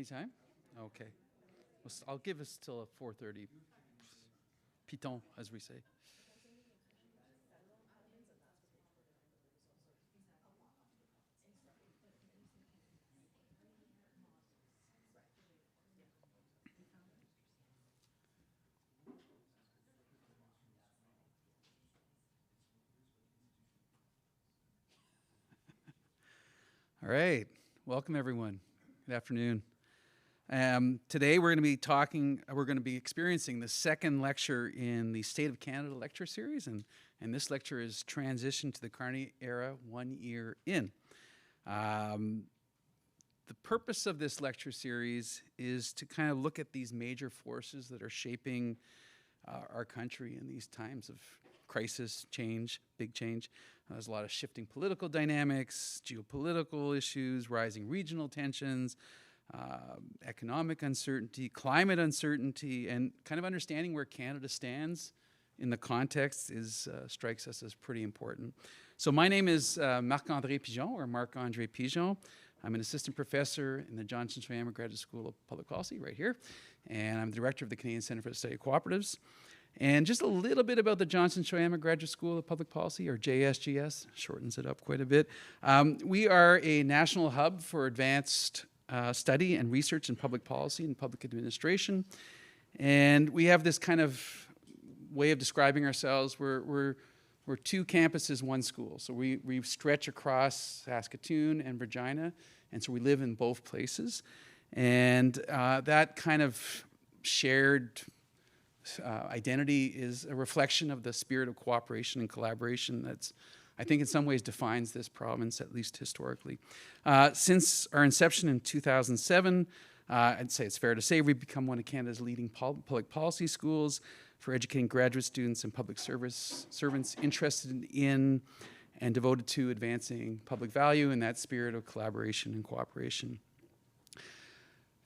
Anytime? Okay. I'll give us till 4:30. Piton, as we say. All right. Welcome, everyone. Good afternoon. Today we're going to be experiencing the second lecture in the State of Canada lecture series, and this lecture is Transition to the Carney Era 1 year in. The purpose of this lecture series is to kind of look at these major forces that are shaping our country in these times of crisis, change, big change. There's a lot of shifting political dynamics, geopolitical issues, rising regional tensions, economic uncertainty, climate uncertainty, and kind of understanding where Canada stands in the context strikes us as pretty important. So my name is Marc-André Pigeon, or Marc-André Pigeon. I'm an assistant professor in the Johnson Schwammer Graduate School of Public Policy right here, and I'm the director of the Canadian Centre for the Study of Cooperatives. And just a little bit about the Johnson Schwammer Graduate School of Public Policy, or JSGS, shortens it up quite a bit. We are a national hub for advanced study and research in public policy and public administration. And we have this kind of way of describing ourselves. We're two campuses, one school. So we stretch across Saskatoon and Regina, and so we live in both places. And that kind of shared identity is a reflection of the spirit of cooperation and collaboration that's, I think, in some ways defines this province, at least historically. Since our inception in 2007, I'd say it's fair to say we've become one of Canada's leading public policy schools for educating graduate students and public servants interested in and devoted to advancing public value in that spirit of collaboration and cooperation.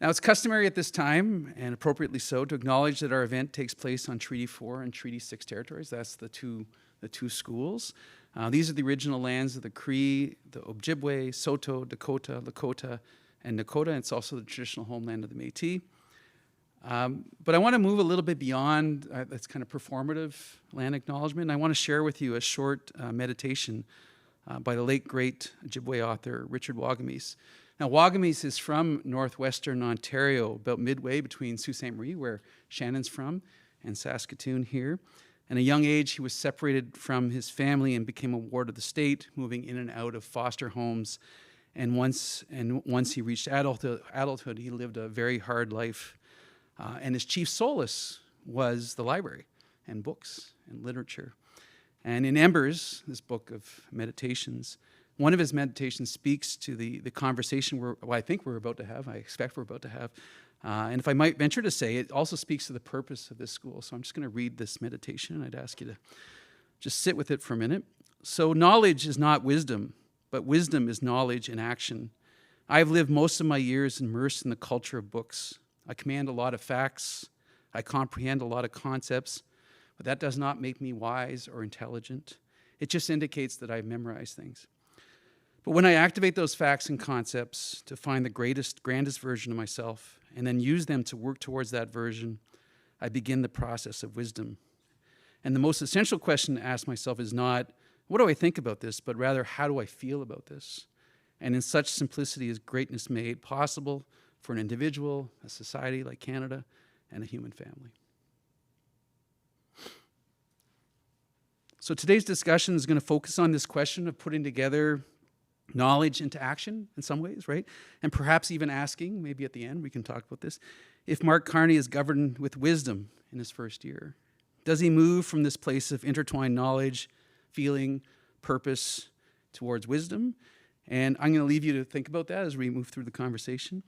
Now, it's customary at this time, and appropriately so, to acknowledge that our event takes place on Treaty 4 and Treaty 6 territories. That's the two schools. These are the original lands of the Cree, the Ojibwe, Saulteaux, Dakota, Lakota, and Nakota. It's also the traditional homeland of the Métis. But I want to move a little bit beyond that's kind of performative land acknowledgement. I want to share with you a short meditation by the late, great Ojibwe author, Richard Wagamese. Now, Wagamese is from northwestern Ontario, about midway between Sault Ste. Marie, where Shannon's from, and Saskatoon here. At a young age, he was separated from his family and became a ward of the state, moving in and out of foster homes. And once he reached adulthood, he lived a very hard life. And his chief solace was the library and books and literature. And in Embers, this book of meditations, one of his meditations speaks to the conversation I think we're about to have, I expect we're about to have. And if I might venture to say, it also speaks to the purpose of this school. So I'm just going to read this meditation, and I'd ask you to just sit with it for a minute. So knowledge is not wisdom, but wisdom is knowledge in action. I've lived most of my years immersed in the culture of books. I command a lot of facts. I comprehend a lot of concepts, but that does not make me wise or intelligent. It just indicates that I've memorized things. But when I activate those facts and concepts to find the grandest version of myself and then use them to work towards that version, I begin the process of wisdom. And the most essential question to ask myself is not, what do I think about this, but rather, how do I feel about this? And in such simplicity is greatness made possible for an individual, a society like Canada, and a human family. So today's discussion is going to focus on this question of putting together knowledge into action in some ways, right? And perhaps even asking, maybe at the end we can talk about this, if Mark Carney is governed with wisdom in his first year. Does he move from this place of intertwined knowledge, feeling, purpose towards wisdom? And I'm going to leave you to think about that as we move through the conversation.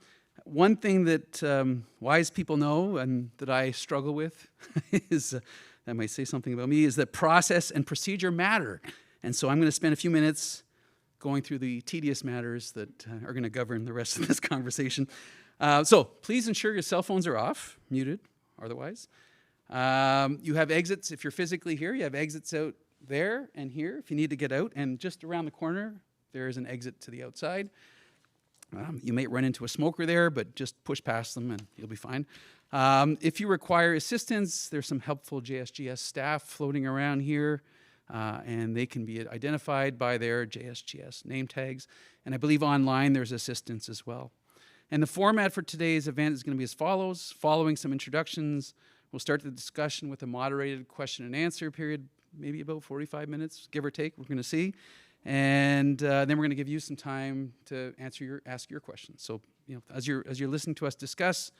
One thing that wise people know and that I struggle with is, that might say something about me, is that process and procedure matter. And so I'm going to spend a few minutes going through the tedious matters that are going to govern the rest of this conversation. So please ensure your cell phones are off, muted, otherwise. You have exits, if you're physically here, you have exits out there and here if you need to get out. And just around the corner, there is an exit to the outside. You may run into a smoker there, but just push past them and you'll be fine. If you require assistance, there's some helpful JSGS staff floating around here, and they can be identified by their JSGS name tags. And I believe online there's assistance as well. And the format for today's event is going to be as follows. Following some introductions, we'll start the discussion with a moderated question and answer period, maybe about 45 minutes, give or take, we're going to see. And then we're going to give you some time to ask your questions. So, as you're listening to us discuss,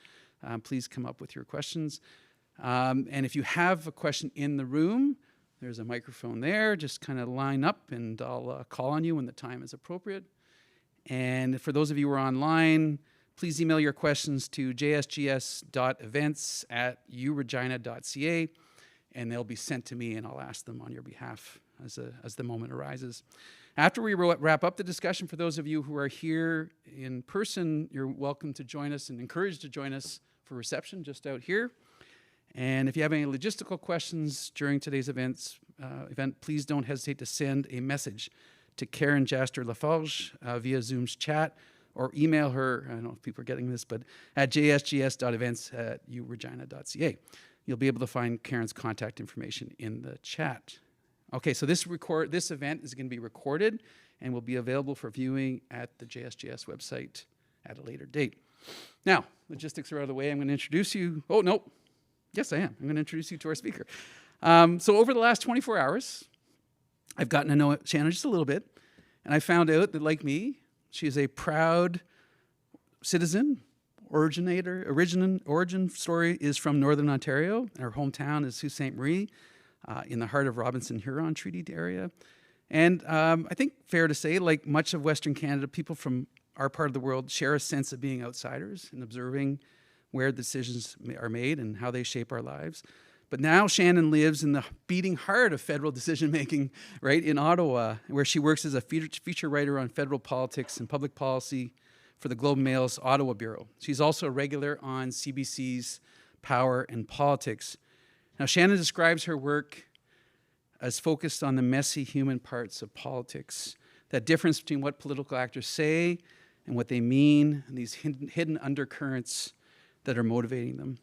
please come up with your questions. And if you have a question in the room, there's a microphone there. Just kind of line up, and I'll call on you when the time is appropriate. And for those of you who are online, please email your questions to jsgs.events@uregina.ca, and they'll be sent to me, and I'll ask them on your behalf as the moment arises. After we wrap up the discussion, for those of you who are here in person, you're welcome to join us and encouraged to join us for reception just out here. And if you have any logistical questions during today's event, please don't hesitate to send a message to Karen Jaster Laforge via Zoom's chat, or email her, I don't know if people are getting this, but at jsgs.events@uregina.ca. You'll be able to find Karen's contact information in the chat. Okay, so this event is going to be recorded and will be available for viewing at the JSGS website at a later date. Now, logistics are out of the way. I'm going to introduce you. Oh, no. Yes, I am. I'm going to introduce you to our speaker. So over the last 24 hours, I've gotten to know Shannon just a little bit, and I found out that, like me, she is a proud citizen. Origin story is from Northern Ontario, and her hometown is Sault Ste. Marie, in the heart of Robinson-Huron Treaty area. And I think fair to say, like much of Western Canada, people from our part of the world share a sense of being outsiders and observing where decisions are made and how they shape our lives. But now Shannon lives in the beating heart of federal decision-making, right, in Ottawa, where she works as a feature writer on federal politics and public policy for the Globe and Mail's Ottawa Bureau. She's also a regular on CBC's Power and Politics. Now, Shannon describes her work as focused on the messy human parts of politics, that difference between what political actors say and what they mean, and these hidden undercurrents that are motivating them.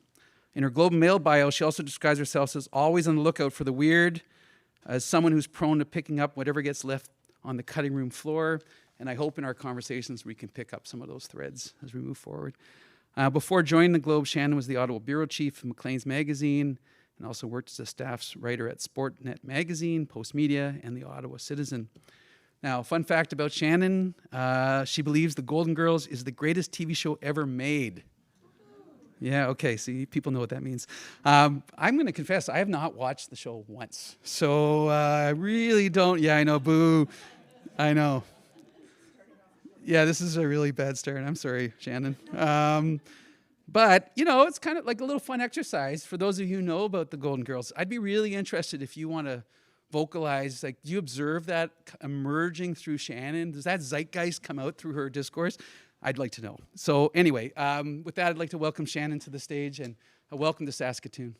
In her Globe and Mail bio, she also describes herself as always on the lookout for the weird, as someone who's prone to picking up whatever gets left on the cutting room floor. And I hope in our conversations we can pick up some of those threads as we move forward. Before joining the Globe, Shannon was the Ottawa bureau chief of Maclean's Magazine, and also worked as a staff writer at Sportnet Magazine, Post Media, and the Ottawa Citizen. Now, fun fact about Shannon, she believes The Golden Girls is the greatest TV show ever made. Yeah, okay, see, people know what that means. I'm going to confess, I have not watched the show once. So I really don't, yeah, I know, boo. I know. Yeah, this is a really bad start. I'm sorry, Shannon. But, it's kind of like a little fun exercise. For those of you who know about the Golden Girls, I'd be really interested if you want to vocalize, do you observe that emerging through Shannon? Does that zeitgeist come out through her discourse? I'd like to know. So anyway, with that, I'd like to welcome Shannon to the stage, and a welcome to Saskatoon.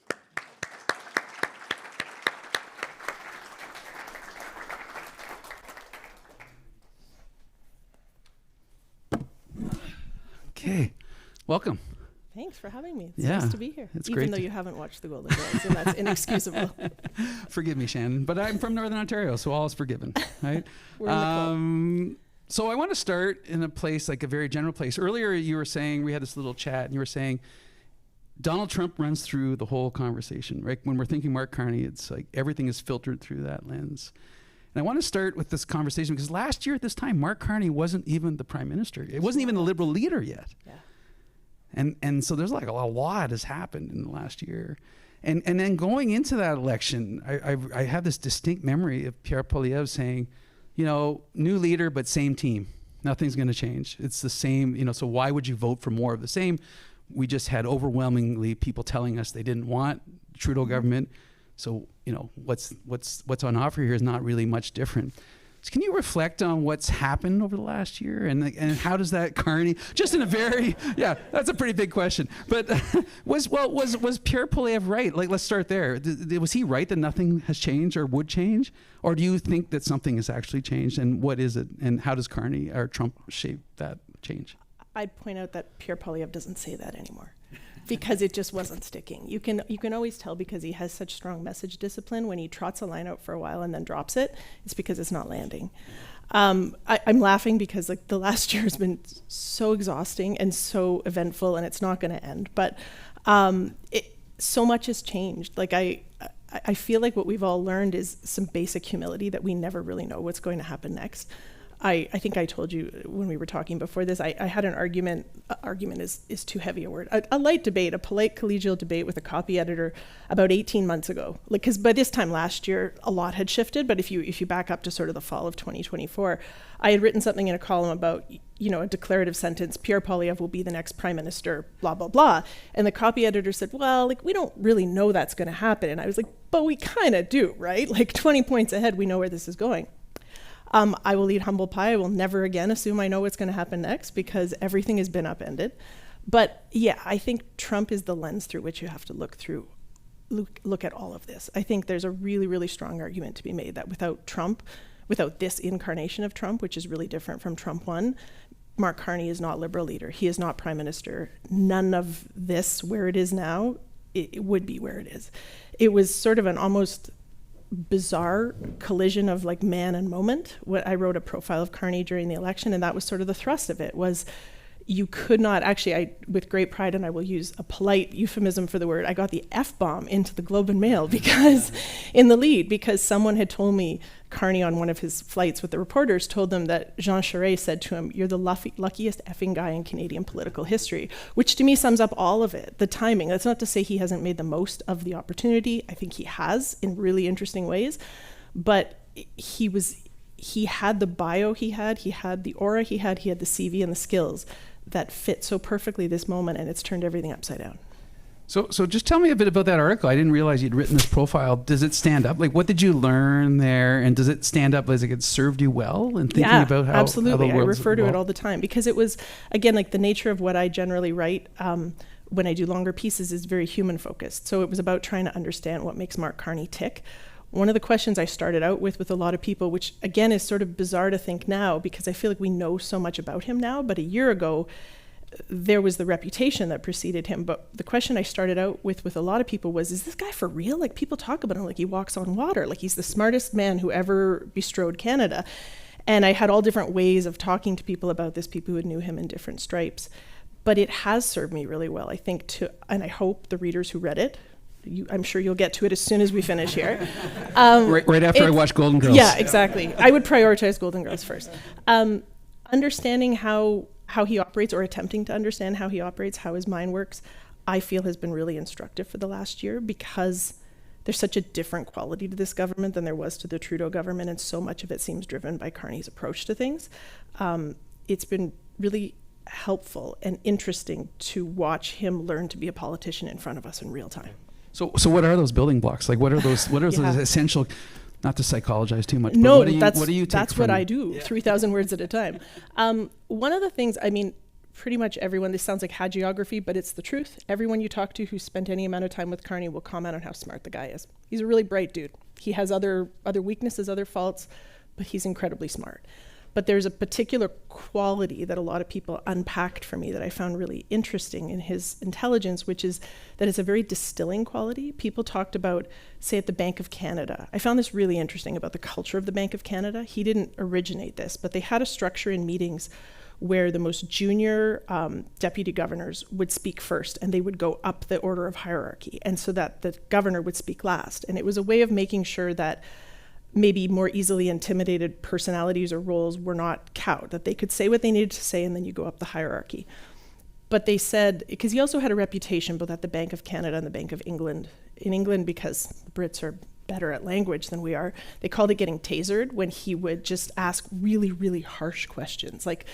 Okay, welcome. Thanks for having me. It's nice to be here. It's Even though you haven't watched The Golden Girls, and that's inexcusable. Forgive me, Shannon, but I'm from Northern Ontario, so all is forgiven, right? We're in the club. So I want to start in a place, like a very general place. Earlier you were saying, we had this little chat, and you were saying, Donald Trump runs through the whole conversation, right? When we're thinking Mark Carney, it's like everything is filtered through that lens. And I want to start with this conversation because last year at this time, Mark Carney wasn't even the prime minister. It wasn't even the Liberal leader yet. Yeah. And so there's like a lot has happened in the last year. And then going into that election, I have this distinct memory of Pierre Poilievre saying, new leader, but same team. Nothing's going to change. It's the same, so why would you vote for more of the same? We just had overwhelmingly people telling us they didn't want Trudeau government. So, what's on offer here is not really much different. So can you reflect on what's happened over the last year and how does that Carney, just in a very, that's a pretty big question. But was Pierre Poilievre right? Like, let's start there. Was he right that nothing has changed or would change? Or do you think that something has actually changed, and what is it? And how does Carney or Trump shape that change? I'd point out that Pierre Poilievre doesn't say that anymore because it just wasn't sticking. You can always tell because he has such strong message discipline. When he trots a line out for a while and then drops it, it's because it's not landing. I'm laughing because like the last year has been so exhausting and so eventful, and it's not going to end. But so much has changed. Like I feel like what we've all learned is some basic humility that we never really know what's going to happen next. I think I told you when we were talking before this, I had an argument. Argument is too heavy a word. A light debate, a polite collegial debate with a copy editor about 18 months ago. Like, because by this time last year, a lot had shifted. But if you back up to sort of the fall of 2024, I had written something in a column about, a declarative sentence, Pierre Poilievre will be the next prime minister, blah, blah, blah. And the copy editor said, well, like, we don't really know that's going to happen. And I was like, but we kind of do, right? Like 20 points ahead, we know where this is going. I will eat humble pie. I will never again assume I know what's going to happen next because everything has been upended. But yeah, I think Trump is the lens through which you have to look at all of this. I think there's a really, really strong argument to be made that without Trump, without this incarnation of Trump, which is really different from Trump 1, Mark Carney is not Liberal leader. He is not prime minister. None of this where it is now, it would be where it is. It was sort of an almost bizarre collision of like man and moment. What I wrote a profile of Carney during the election, and that was sort of the thrust of it, was you could not, actually, I, with great pride, and I will use a polite euphemism for the word, I got the F-bomb into the Globe and Mail because, in the lead, because someone had told me, Carney on one of his flights with the reporters told them that Jean Charest said to him, you're the luckiest effing guy in Canadian political history, which to me sums up all of it, the timing. That's not to say he hasn't made the most of the opportunity. I think he has in really interesting ways, but he had the bio he had the aura he had the CV and the skills that fit so perfectly this moment, and it's turned everything upside down. So just tell me a bit about that article. I didn't realize you'd written this profile. Does it stand up? Like, what did you learn there? And does it stand up as it served you well in thinking about how absolutely. How the world's I refer to it evolved? all the time because it was, again, like the nature of what I generally write when I do longer pieces is very human focused. So it was about trying to understand what makes Mark Carney tick. One of the questions I started out with a lot of people, which again is sort of bizarre to think now because I feel like we know so much about him now, but a year ago, there was the reputation that preceded him. But the question I started out with a lot of people was, is this guy for real? Like, people talk about him like he walks on water, like he's the smartest man who ever bestrode Canada. And I had all different ways of talking to people about this, people who knew him in different stripes. But it has served me really well, I think, and I hope the readers who read it, I'm sure you'll get to it as soon as we finish here. Right after I watch Golden Girls. Yeah, exactly. I would prioritize Golden Girls first. Understanding how he operates, or attempting to understand how he operates, how his mind works, I feel has been really instructive for the last year because there's such a different quality to this government than there was to the Trudeau government, and so much of it seems driven by Carney's approach to things. It's been really helpful and interesting to watch him learn to be a politician in front of us in real time. So what are those building blocks? Like, what are those essential? Not to psychologize too much. But No, what do you take that's from what I do. 3,000 words at a time. One of the things, I mean, pretty much everyone, this sounds like hagiography, but it's the truth. Everyone you talk to who spent any amount of time with Carney will comment on how smart the guy is. He's a really bright dude. He has other weaknesses, other faults, but he's incredibly smart. But there's a particular quality that a lot of people unpacked for me that I found really interesting in his intelligence, which is that it's a very distilling quality. People talked about, say, at the Bank of Canada. I found this really interesting about the culture of the Bank of Canada. He didn't originate this, but they had a structure in meetings where the most junior deputy governors would speak first, and they would go up the order of hierarchy, and so that the governor would speak last. And it was a way of making sure that maybe more easily intimidated personalities or roles were not cowed, that they could say what they needed to say, and then you go up the hierarchy. But they said, because he also had a reputation both at the Bank of Canada and the Bank of England. In England, because the Brits are better at language than we are, they called it getting tasered when he would just ask really, really harsh questions. Like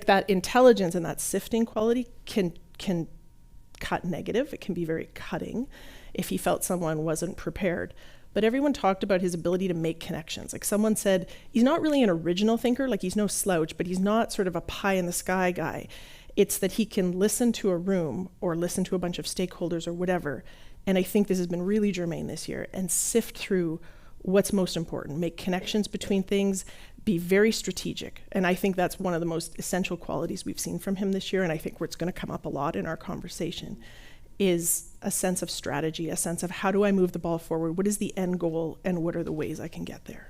that intelligence and that sifting quality can cut negative. It can be very cutting if he felt someone wasn't prepared. But everyone talked about his ability to make connections. Like someone said, he's not really an original thinker, like he's no slouch, but he's not sort of a pie in the sky guy. It's that he can listen to a room or listen to a bunch of stakeholders or whatever. And I think this has been really germane this year, and sift through what's most important, make connections between things, be very strategic. And I think that's one of the most essential qualities we've seen from him this year, and I think where it's going to come up a lot in our conversation is a sense of strategy, a sense of how do I move the ball forward, what is the end goal, and what are the ways I can get there.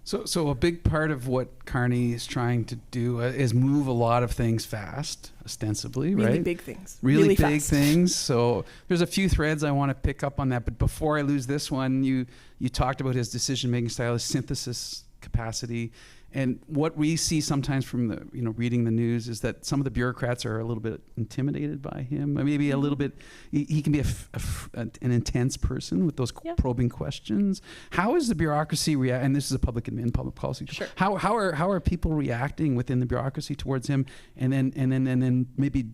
So a big part of what Carney is trying to do is move a lot of things fast, ostensibly, right? Really big things. Really big fast. things. So there's a few threads I want to pick up on that. But before I lose this one, you talked about his decision-making style, his synthesis capacity. And what we see sometimes from the, reading the news is that some of the bureaucrats are a little bit intimidated by him. Maybe a little bit, he can be an intense person with those probing questions. How is the bureaucracy and this is a public policy. Sure. How are people reacting within the bureaucracy towards him? And then maybe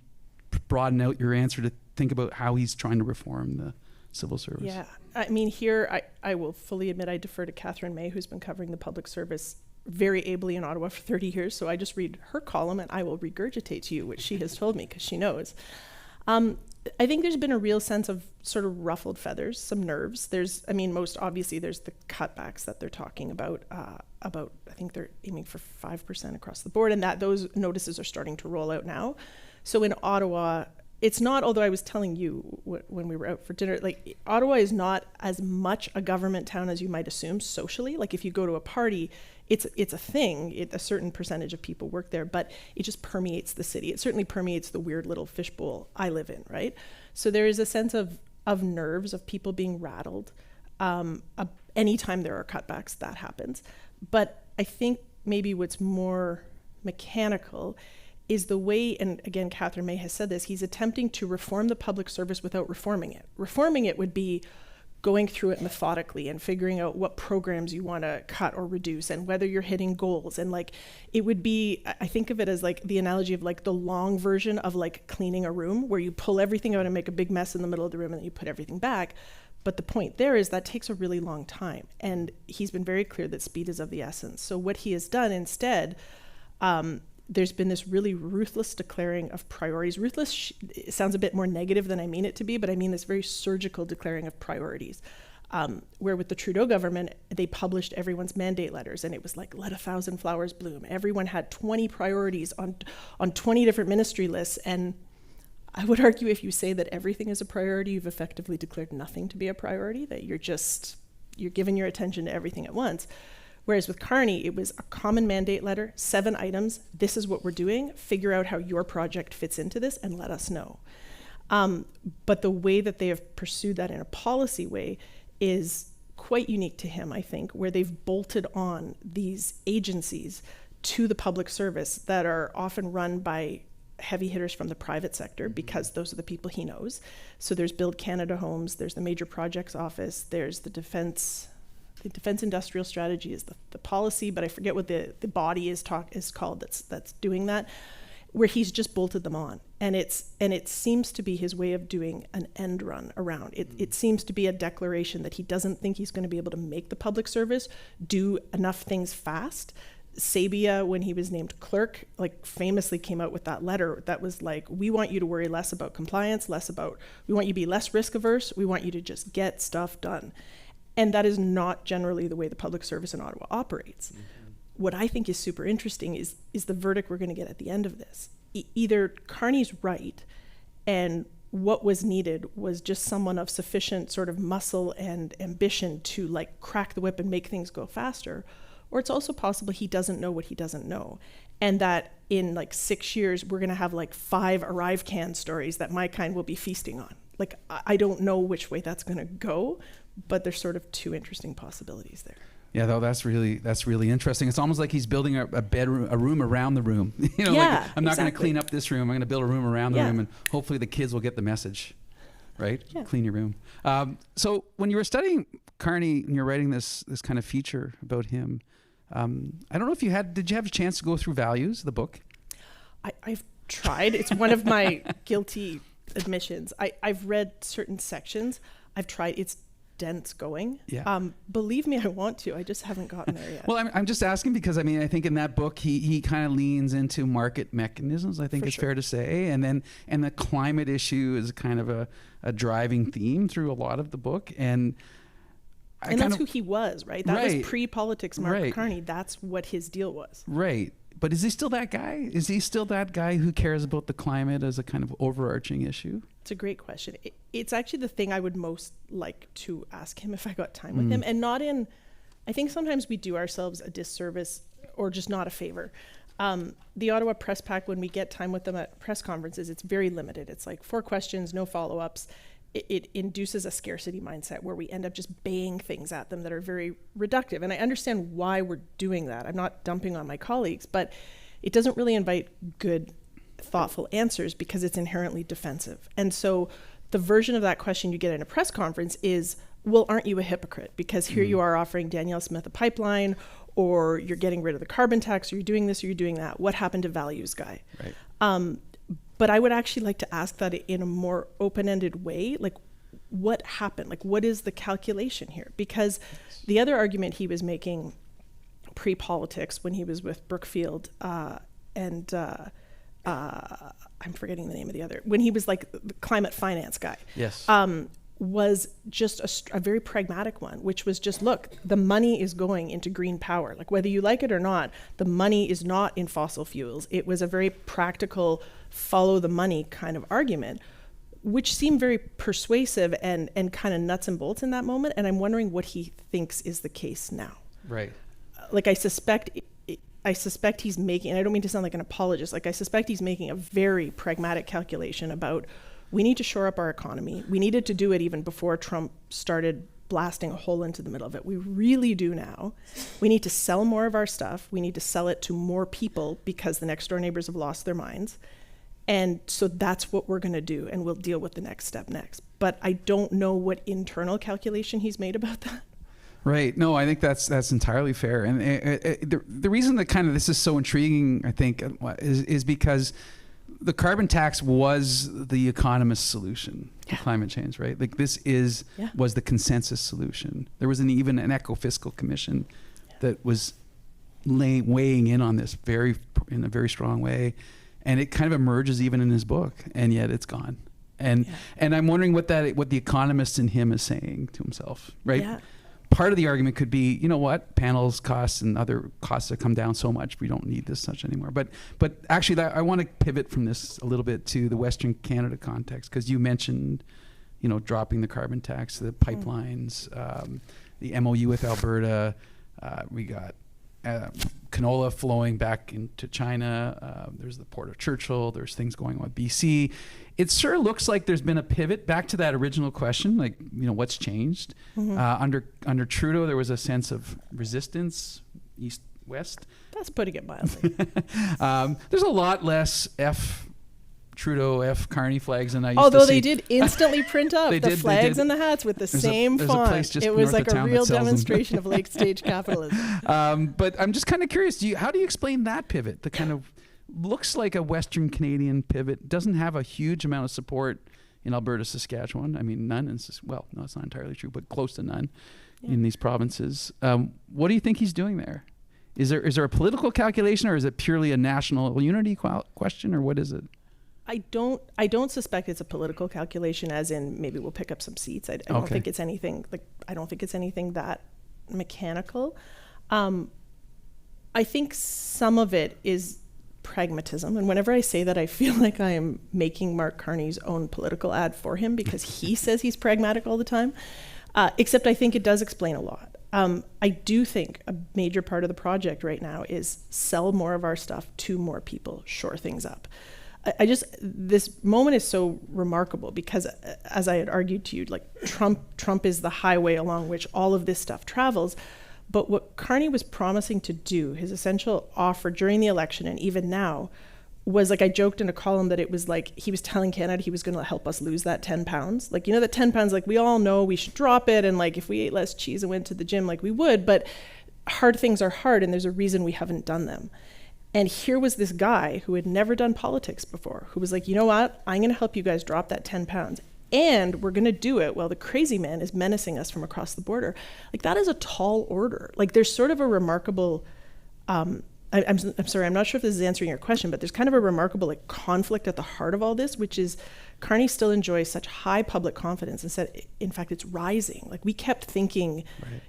broaden out your answer to think about how he's trying to reform the civil service. Yeah, I mean, here I will fully admit I defer to Catherine May, who's been covering the public service very ably in Ottawa for 30 years. So I just read her column and I will regurgitate to you what she has told me because she knows. I think there's been a real sense of sort of ruffled feathers, some nerves. Most obviously there's the cutbacks that they're talking about. I think they're aiming for 5% across the board, and that those notices are starting to roll out now. So in Ottawa, it's not, although I was telling you when we were out for dinner, like Ottawa is not as much a government town as you might assume socially. Like if you go to a party, it's a thing. A certain percentage of people work there, but it just permeates the city. It certainly permeates the weird little fishbowl I live in, right? So there is a sense of nerves, of people being rattled. Anytime there are cutbacks, that happens. But I think maybe what's more mechanical is the way, and again, Catherine May has said this, he's attempting to reform the public service without reforming it. Reforming it would be going through it methodically and figuring out what programs you want to cut or reduce and whether you're hitting goals. And like, it would be, I think of it as like the analogy of like the long version of like cleaning a room where you pull everything out and make a big mess in the middle of the room and then you put everything back. But the point there is that takes a really long time. And he's been very clear that speed is of the essence. So what he has done instead, there's been this really ruthless declaring of priorities. Ruthless it sounds a bit more negative than I mean it to be, but I mean this very surgical declaring of priorities. Where with the Trudeau government, they published everyone's mandate letters, and it was like, let 1,000 flowers bloom. Everyone had 20 priorities on 20 different ministry lists, and I would argue if you say that everything is a priority, you've effectively declared nothing to be a priority, that you're giving your attention to everything at once. Whereas with Carney, it was a common mandate letter, 7 items. This is what we're doing. Figure out how your project fits into this and let us know. But the way that they have pursued that in a policy way is quite unique to him, I think, where they've bolted on these agencies to the public service that are often run by heavy hitters from the private sector because those are the people he knows. So there's Build Canada Homes, there's the Major Projects Office, there's the Defense Industrial Strategy is the policy, but I forget what the body is called that's doing that, where he's just bolted them on. And it seems to be his way of doing an end run around. It seems to be a declaration that he doesn't think he's going to be able to make the public service do enough things fast. Sabia, when he was named clerk, like famously came out with that letter that was like, we want you to worry less about compliance, we want you to be less risk averse, we want you to just get stuff done. And that is not generally the way the public service in Ottawa operates. What I think is super interesting is the verdict we're going to get at the end of this. Either Carney's right, and what was needed was just someone of sufficient sort of muscle and ambition to like crack the whip and make things go faster, or it's also possible he doesn't know what he doesn't know. And that in like 6 years, we're going to have like 5 Arrive Can stories that my kind will be feasting on. Like, I don't know which way that's going to go, but there's sort of 2 interesting possibilities there. Yeah, though that's really interesting. It's almost like he's building a room around the room. Like, I'm not going to clean up this room. I'm going to build a room around the room, and hopefully the kids will get the message, right? Yeah. Clean your room. So when you were studying Carney and you're writing this kind of feature about him, I don't know if did you have a chance to go through Values, the book? I've tried. It's one of my guilty admissions. I've read certain sections. I've tried. It's dense going. Yeah. Believe me, I want to. I just haven't gotten there yet. Well, I'm just asking because I think in that book he kind of leans into market mechanisms. I think it's fair to say, and the climate issue is kind of a driving theme through a lot of the book. And And that's who he was, right? That was pre-politics Mark Carney. That's what his deal was. Right. But is he still that guy? Is he still that guy who cares about the climate as a kind of overarching issue? It's a great question. It's actually the thing I would most like to ask him if I got time with him. And not in, I think sometimes we do ourselves a disservice or just not a favor. The Ottawa Press Pack, when we get time with them at press conferences, it's very limited. It's like 4 questions, no follow-ups. It induces a scarcity mindset where we end up just baying things at them that are very reductive. And I understand why we're doing that. I'm not dumping on my colleagues, but it doesn't really invite good, thoughtful answers because it's inherently defensive. And so the version of that question you get in a press conference is, well, aren't you a hypocrite? Because here you are offering Danielle Smith a pipeline, or you're getting rid of the carbon tax, or you're doing this, or you're doing that. What happened to values, guy? Right. But I would actually like to ask that in a more open-ended way. Like, what happened? Like, what is the calculation here? Because the other argument he was making pre-politics when he was with Brookfield and I'm forgetting the name of the other, when he was like the climate finance guy. Yes. Was just a very pragmatic one, which was just, look, the money is going into green power. Like, whether you like it or not, the money is not in fossil fuels. It was a very practical, follow the money kind of argument, which seemed very persuasive and kind of nuts and bolts in that moment. And I'm wondering what he thinks is the case now. Right. Like, I suspect he's making, and I don't mean to sound like an apologist, like I suspect he's making a very pragmatic calculation about, we need to shore up our economy. We needed to do it even before Trump started blasting a hole into the middle of it. We really do now. We need to sell more of our stuff. We need to sell it to more people because the next door neighbors have lost their minds. And so that's what we're going to do, and we'll deal with the next step next. But I don't know what internal calculation he's made about that. Right. No, I think that's entirely fair. And the reason that kind of this is so intriguing, I think, is because the carbon tax was the economist's solution to climate change, right? Like, this was the consensus solution. There was even an eco-fiscal commission that was weighing in on this in a very strong way. And it kind of emerges even in his book, and yet it's gone. And I'm wondering what the economist in him is saying to himself, right? Yeah. Part of the argument could be, you know what, panels costs and other costs have come down so much, we don't need this such anymore. But actually, I want to pivot from this a little bit to the Western Canada context, because you mentioned, dropping the carbon tax, the pipelines, the MOU with Alberta. We got canola flowing back into China. There's the Port of Churchill. There's things going on with BC. It sure looks like there's been a pivot back to that original question, like, what's changed? Under Trudeau, there was a sense of resistance, east-west. That's putting it mildly. There's a lot less Trudeau, Carney flags than I used Although to see. they did instantly print up the flags and the hats with the same font. It was like a real demonstration of late stage capitalism. But I'm just kind of curious, how do you explain that pivot? The kind of looks like a Western Canadian pivot, doesn't have a huge amount of support in Alberta, Saskatchewan. I mean, none. Well, no, it's not entirely true, but close to none in these provinces. What do you think he's doing there? Is there a political calculation, or is it purely a national unity question, or what is it? I don't suspect it's a political calculation, as in maybe we'll pick up some seats. I don't think it's anything that mechanical. I think some of it is pragmatism, and whenever I say that, I feel like I am making Mark Carney's own political ad for him, because he says he's pragmatic all the time. Except I think it does explain a lot. I do think a major part of the project right now is sell more of our stuff to more people, shore things up. This moment is so remarkable because, as I had argued to you, like Trump is the highway along which all of this stuff travels. But what Carney was promising to do, his essential offer during the election and even now, was, like, I joked in a column that it was like he was telling Canada he was going to help us lose that 10 pounds. Like, that 10 pounds, like, we all know we should drop it. And, like, if we ate less cheese and went to the gym, like, we would. But hard things are hard, and there's a reason we haven't done them. And here was this guy who had never done politics before, who was like, you know what? I'm going to help you guys drop that 10 pounds. And we're going to do it while the crazy man is menacing us from across the border. Like, that is a tall order. Like, there's sort of a remarkable I'm sorry, I'm not sure if this is answering your question, but there's kind of a remarkable like conflict at the heart of all this, which is Carney still enjoys such high public confidence and said, in fact, it's rising. Like we kept thinking,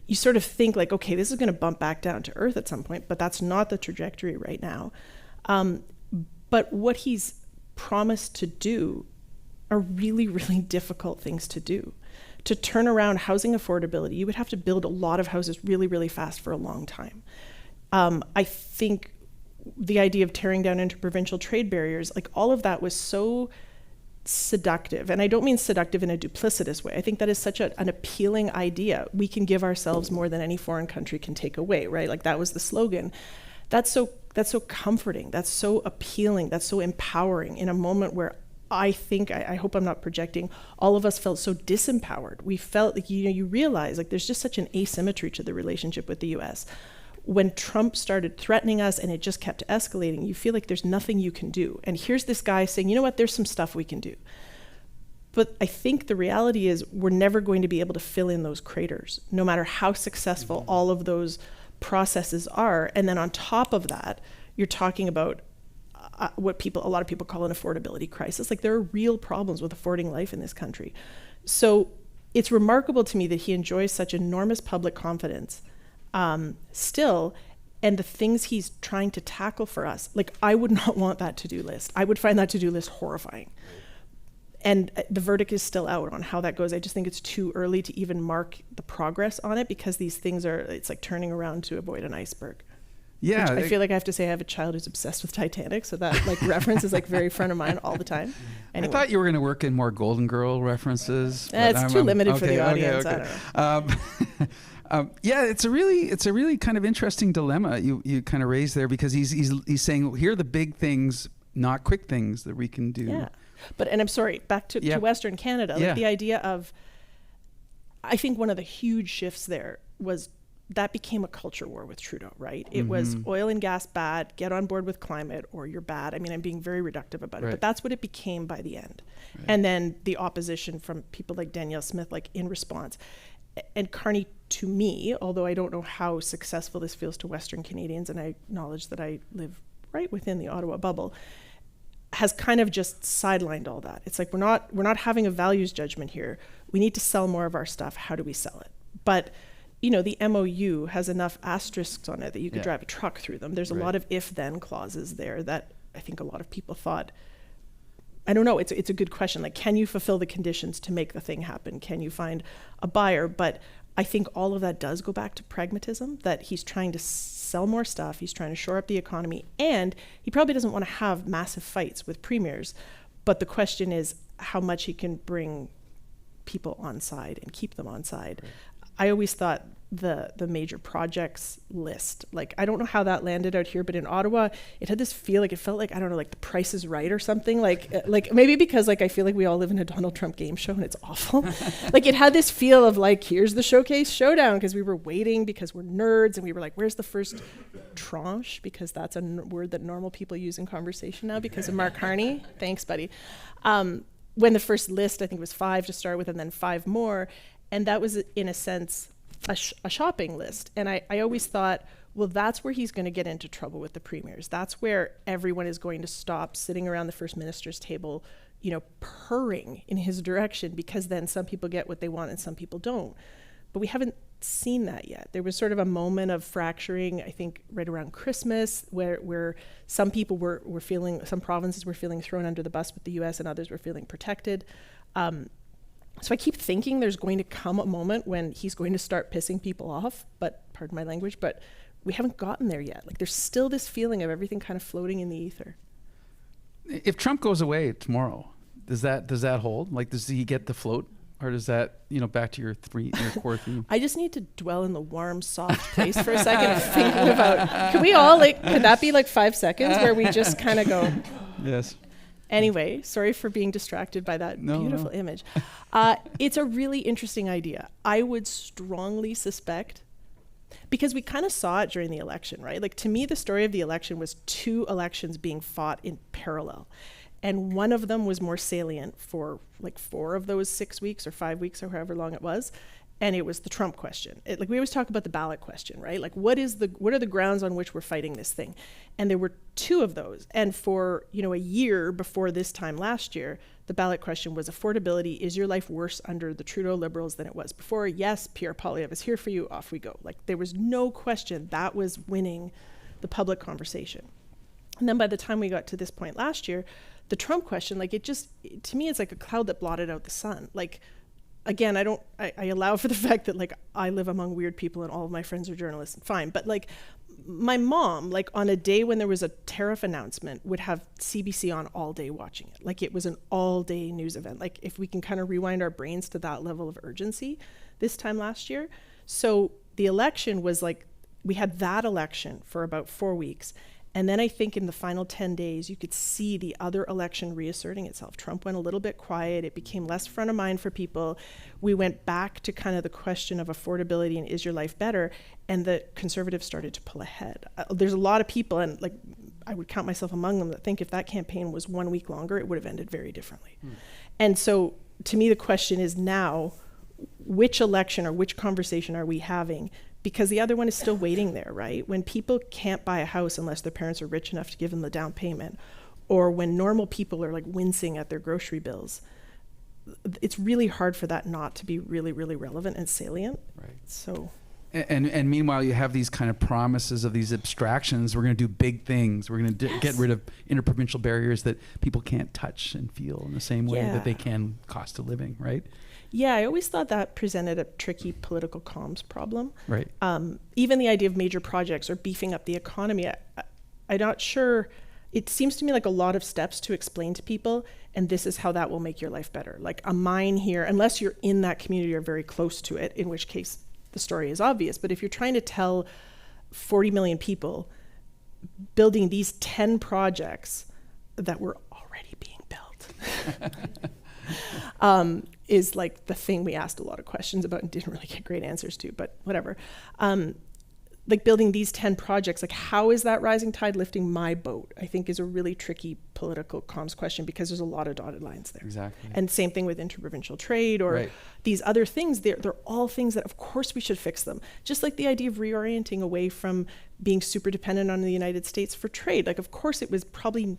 you sort of think like, okay, this is going to bump back down to earth at some point, but that's not the trajectory right now. But what he's promised to do are really, really difficult things to do. To turn around housing affordability, you would have to build a lot of houses really, really fast for a long time. I think the idea of tearing down interprovincial trade barriers, like all of that was so seductive. And I don't mean seductive in a duplicitous way. I think that is such an appealing idea. We can give ourselves more than any foreign country can take away, right? Like that was the slogan. That's so comforting. That's so appealing. That's so empowering in a moment where I think, I hope I'm not projecting, all of us felt so disempowered. We felt like, you realize like there's just such an asymmetry to the relationship with the US. When Trump started threatening us and it just kept escalating, you feel like there's nothing you can do. And here's this guy saying, you know what, there's some stuff we can do. But I think the reality is we're never going to be able to fill in those craters, no matter how successful all of those processes are. And then on top of that, you're talking about what a lot of people call an affordability crisis. Like there are real problems with affording life in this country. So it's remarkable to me that he enjoys such enormous public confidence still, and the things he's trying to tackle for us. Like I would not want that to-do list. I would find that to-do list horrifying. And the verdict is still out on how that goes. I just think it's too early to even mark the progress on it because these things it's like turning around to avoid an iceberg. Yeah. I feel like I have to say I have a child who's obsessed with Titanic, so that like reference is like very front of mind all the time. Anyway. I thought you were going to work in more Golden Girl references. It's too limited for the audience. Okay. I don't know. Yeah, it's a really kind of interesting dilemma you kind of raised there because he's saying, well, here are the big things, not quick things that we can do. Yeah, and I'm sorry, back to Western Canada. Like the idea of, I think one of the huge shifts there was that became a culture war with Trudeau, right? It was oil and gas bad, get on board with climate or you're bad. I mean, I'm being very reductive about it, but that's what it became by the end. Right. And then the opposition from people like Danielle Smith, like in response. And Carney, to me, although I don't know how successful this feels to Western Canadians, and I acknowledge that I live right within the Ottawa bubble, has kind of just sidelined all that. It's like we're not having a values judgment here. We need to sell more of our stuff. How do we sell it? But the MOU has enough asterisks on it that you could drive a truck through them. There's a lot of if-then clauses there that I think a lot of people thought. I don't know. It's a good question. Like, can you fulfill the conditions to make the thing happen? Can you find a buyer? But I think all of that does go back to pragmatism, that he's trying to sell more stuff. He's trying to shore up the economy. And he probably doesn't want to have massive fights with premiers. But the question is how much he can bring people on side and keep them on side. Right. I always thought the major projects list, like I don't know how that landed out here, but in Ottawa it had this feel like, it felt like, I don't know, like The Price is Right or something, like maybe because like I feel like we all live in a Donald Trump game show and it's awful. Like it had this feel of like, here's the showcase showdown, because we were waiting because we're nerds and we were like, where's the first tranche, because that's a word that normal people use in conversation now because of Mark Carney. Thanks, buddy. When the first list, I think it was 5 to start with and then 5 more, and that was in a sense a shopping list. And I always thought, well, that's where he's going to get into trouble with the premiers. That's where everyone is going to stop sitting around the First Minister's table, purring in his direction, because then some people get what they want and some people don't. But we haven't seen that yet. There was sort of a moment of fracturing, I think, right around Christmas, where some people were feeling, some provinces were feeling thrown under the bus with the US and others were feeling protected. So I keep thinking there's going to come a moment when he's going to start pissing people off, but pardon my language, but we haven't gotten there yet. Like there's still this feeling of everything kind of floating in the ether. If Trump goes away tomorrow, does that hold? Like, does he get the float, or does that, back to your core theme? I just need to dwell in the warm, soft place for a second of thinking about, could that be like 5 seconds where we just kind of go, yes. Anyway, sorry for being distracted by that beautiful image. It's a really interesting idea. I would strongly suspect, because we kind of saw it during the election, right? Like to me, the story of the election was 2 elections being fought in parallel. And one of them was more salient for like 4 of those 6 weeks or 5 weeks or however long it was. And it was the Trump question. Like we always talk about the ballot question, right? Like what are the grounds on which we're fighting this thing? And there were 2 of those. And for, a year before this time last year, the ballot question was affordability. Is your life worse under the Trudeau Liberals than it was before? Yes, Pierre Poilievre is here for you. Off we go. Like there was no question that was winning the public conversation. And then by the time we got to this point last year, the Trump question, like to me, it's like a cloud that blotted out the sun. Like, again, I allow for the fact that like I live among weird people and all of my friends are journalists, fine. But like my mom, like on a day when there was a tariff announcement, would have CBC on all day watching it. Like it was an all day news event. Like if we can kind of rewind our brains to that level of urgency this time last year. So the election was like, we had that election for about 4 weeks. And then I think in the final 10 days, you could see the other election reasserting itself. Trump went a little bit quiet. It became less front of mind for people. We went back to kind of the question of affordability and is your life better? And the Conservatives started to pull ahead. There's a lot of people, and like I would count myself among them, that think if that campaign was 1 week longer, it would have ended very differently. And so to me, the question is now, which election or which conversation are we having? Because the other one is still waiting there, right? When people can't buy a house unless their parents are rich enough to give them the down payment, or when normal people are like wincing at their grocery bills, it's really hard for that not to be really, really relevant and salient. Right. So. And meanwhile, you have these kind of promises of these abstractions. We're going to do big things. We're going to get rid of interprovincial barriers that people can't touch and feel in the same way that they can cost of living, right? Yeah, I always thought that presented a tricky political comms problem. Right. Even the idea of major projects or beefing up the economy, I'm not sure. It seems to me like a lot of steps to explain to people, and this is how that will make your life better. Like a mine here, unless you're in that community or very close to it, in which case the story is obvious. But if you're trying to tell 40 million people building these 10 projects that were already being built, is like the thing we asked a lot of questions about and didn't really get great answers to, but whatever. Like building these 10 projects, like how is that rising tide lifting my boat? I think is a really tricky political comms question because there's a lot of dotted lines there. Exactly. And same thing with interprovincial trade or these other things. They're all things that of course we should fix them. Just like the idea of reorienting away from being super dependent on the United States for trade. Like of course it was probably,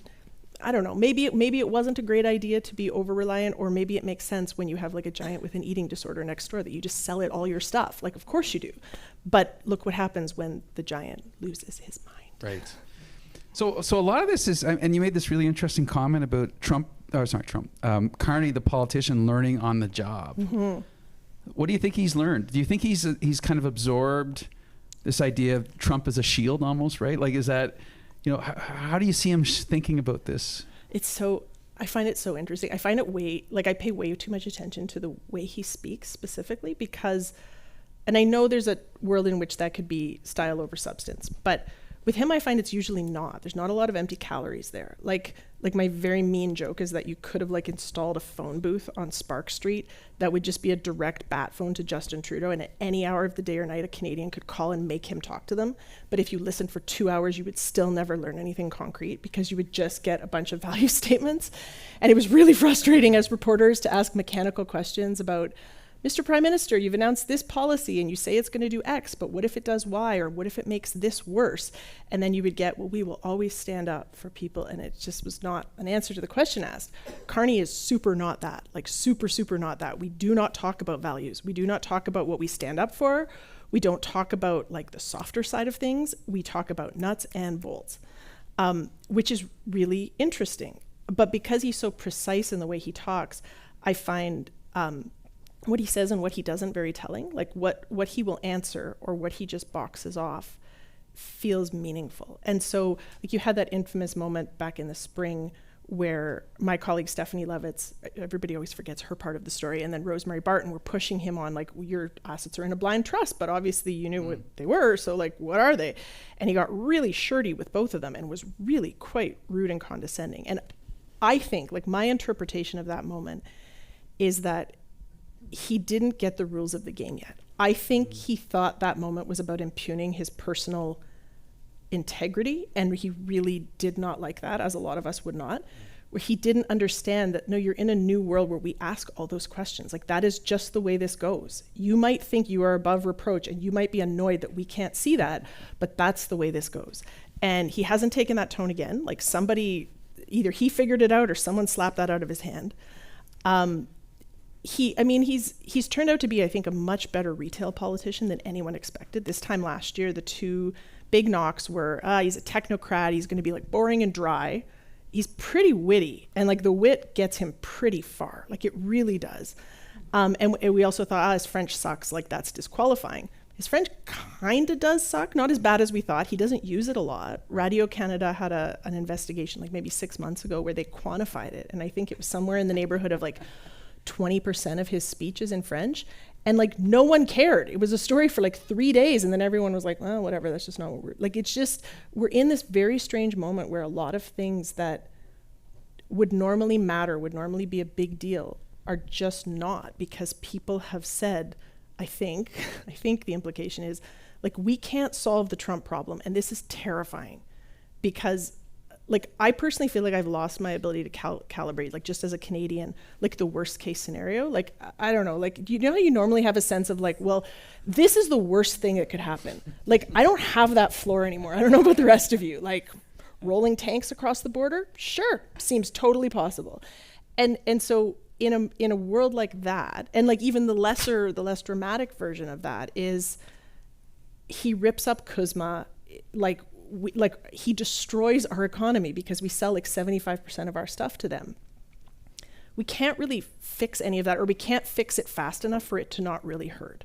I don't know, maybe it wasn't a great idea to be over-reliant, or maybe it makes sense when you have like a giant with an eating disorder next door that you just sell it all your stuff. Like, of course you do. But look what happens when the giant loses his mind. Right. So a lot of this is, and you made this really interesting comment about Carney, the politician, learning on the job. Mm-hmm. What do you think he's learned? Do you think he's kind of absorbed this idea of Trump as a shield almost, right? Like, is that... how do you see him thinking about this? I find it so interesting. I find it I pay way too much attention to the way he speaks specifically because, and I know there's a world in which that could be style over substance, but with him, I find it's usually not. There's not a lot of empty calories there. Like my very mean joke is that you could have like installed a phone booth on Spark Street that would just be a direct bat phone to Justin Trudeau, and at any hour of the day or night, a Canadian could call and make him talk to them. But if you listened for 2 hours, you would still never learn anything concrete because you would just get a bunch of value statements. And it was really frustrating as reporters to ask mechanical questions about, Mr. Prime Minister, you've announced this policy and you say it's going to do X, but what if it does Y, or what if it makes this worse? And then you would get, well, we will always stand up for people, and it just was not an answer to the question asked. Carney is super not that, like super, super not that. We do not talk about values. We do not talk about what we stand up for. We don't talk about like the softer side of things. We talk about nuts and bolts, which is really interesting. But because he's so precise in the way he talks, I find what he says and what he doesn't very telling. Like what he will answer or what he just boxes off feels meaningful. And so like you had that infamous moment back in the spring where my colleague Stephanie Levitz, everybody always forgets her part of the story, and then Rosemary Barton were pushing him on like, your assets are in a blind trust, but obviously you knew what they were, so like what are they? And he got really shirty with both of them and was really quite rude and condescending. And I think like my interpretation of that moment is that he didn't get the rules of the game yet. I think he thought that moment was about impugning his personal integrity, and he really did not like that, as a lot of us would not. where he didn't understand that, no, you're in a new world where we ask all those questions. Like, that is just the way this goes. You might think you are above reproach, and you might be annoyed that we can't see that, but that's the way this goes. And he hasn't taken that tone again. Like, somebody, either he figured it out or someone slapped that out of his hand. He's turned out to be, I think, a much better retail politician than anyone expected. This time last year, the two big knocks were, he's a technocrat, he's going to be like boring and dry. He's pretty witty, and like the wit gets him pretty far. Like, it really does. And we also thought, his French sucks, like that's disqualifying. His French kind of does suck, not as bad as we thought. He doesn't use it a lot. Radio Canada had an investigation like maybe 6 months ago where they quantified it, and I think it was somewhere in the neighborhood of like 20% of his speech is in French, and like no one cared. It was a story for like 3 days, and then everyone was like, well, whatever, that's just not what we're like. It's just, we're in this very strange moment where a lot of things that would normally matter, would normally be a big deal, are just not, because people have said, I think the implication is, like, we can't solve the Trump problem, and this is terrifying, because like, I personally feel like I've lost my ability to calibrate, like, just as a Canadian, like the worst case scenario. Like, I don't know, like, you know how you normally have a sense of like, well, this is the worst thing that could happen. Like, I don't have that floor anymore. I don't know about the rest of you. Like, rolling tanks across the border, sure, seems totally possible. And so in a world like that, and like even the less dramatic version of that is, he rips up Kuzma, like he destroys our economy because we sell like 75% of our stuff to them. We can't really fix any of that, or we can't fix it fast enough for it to not really hurt.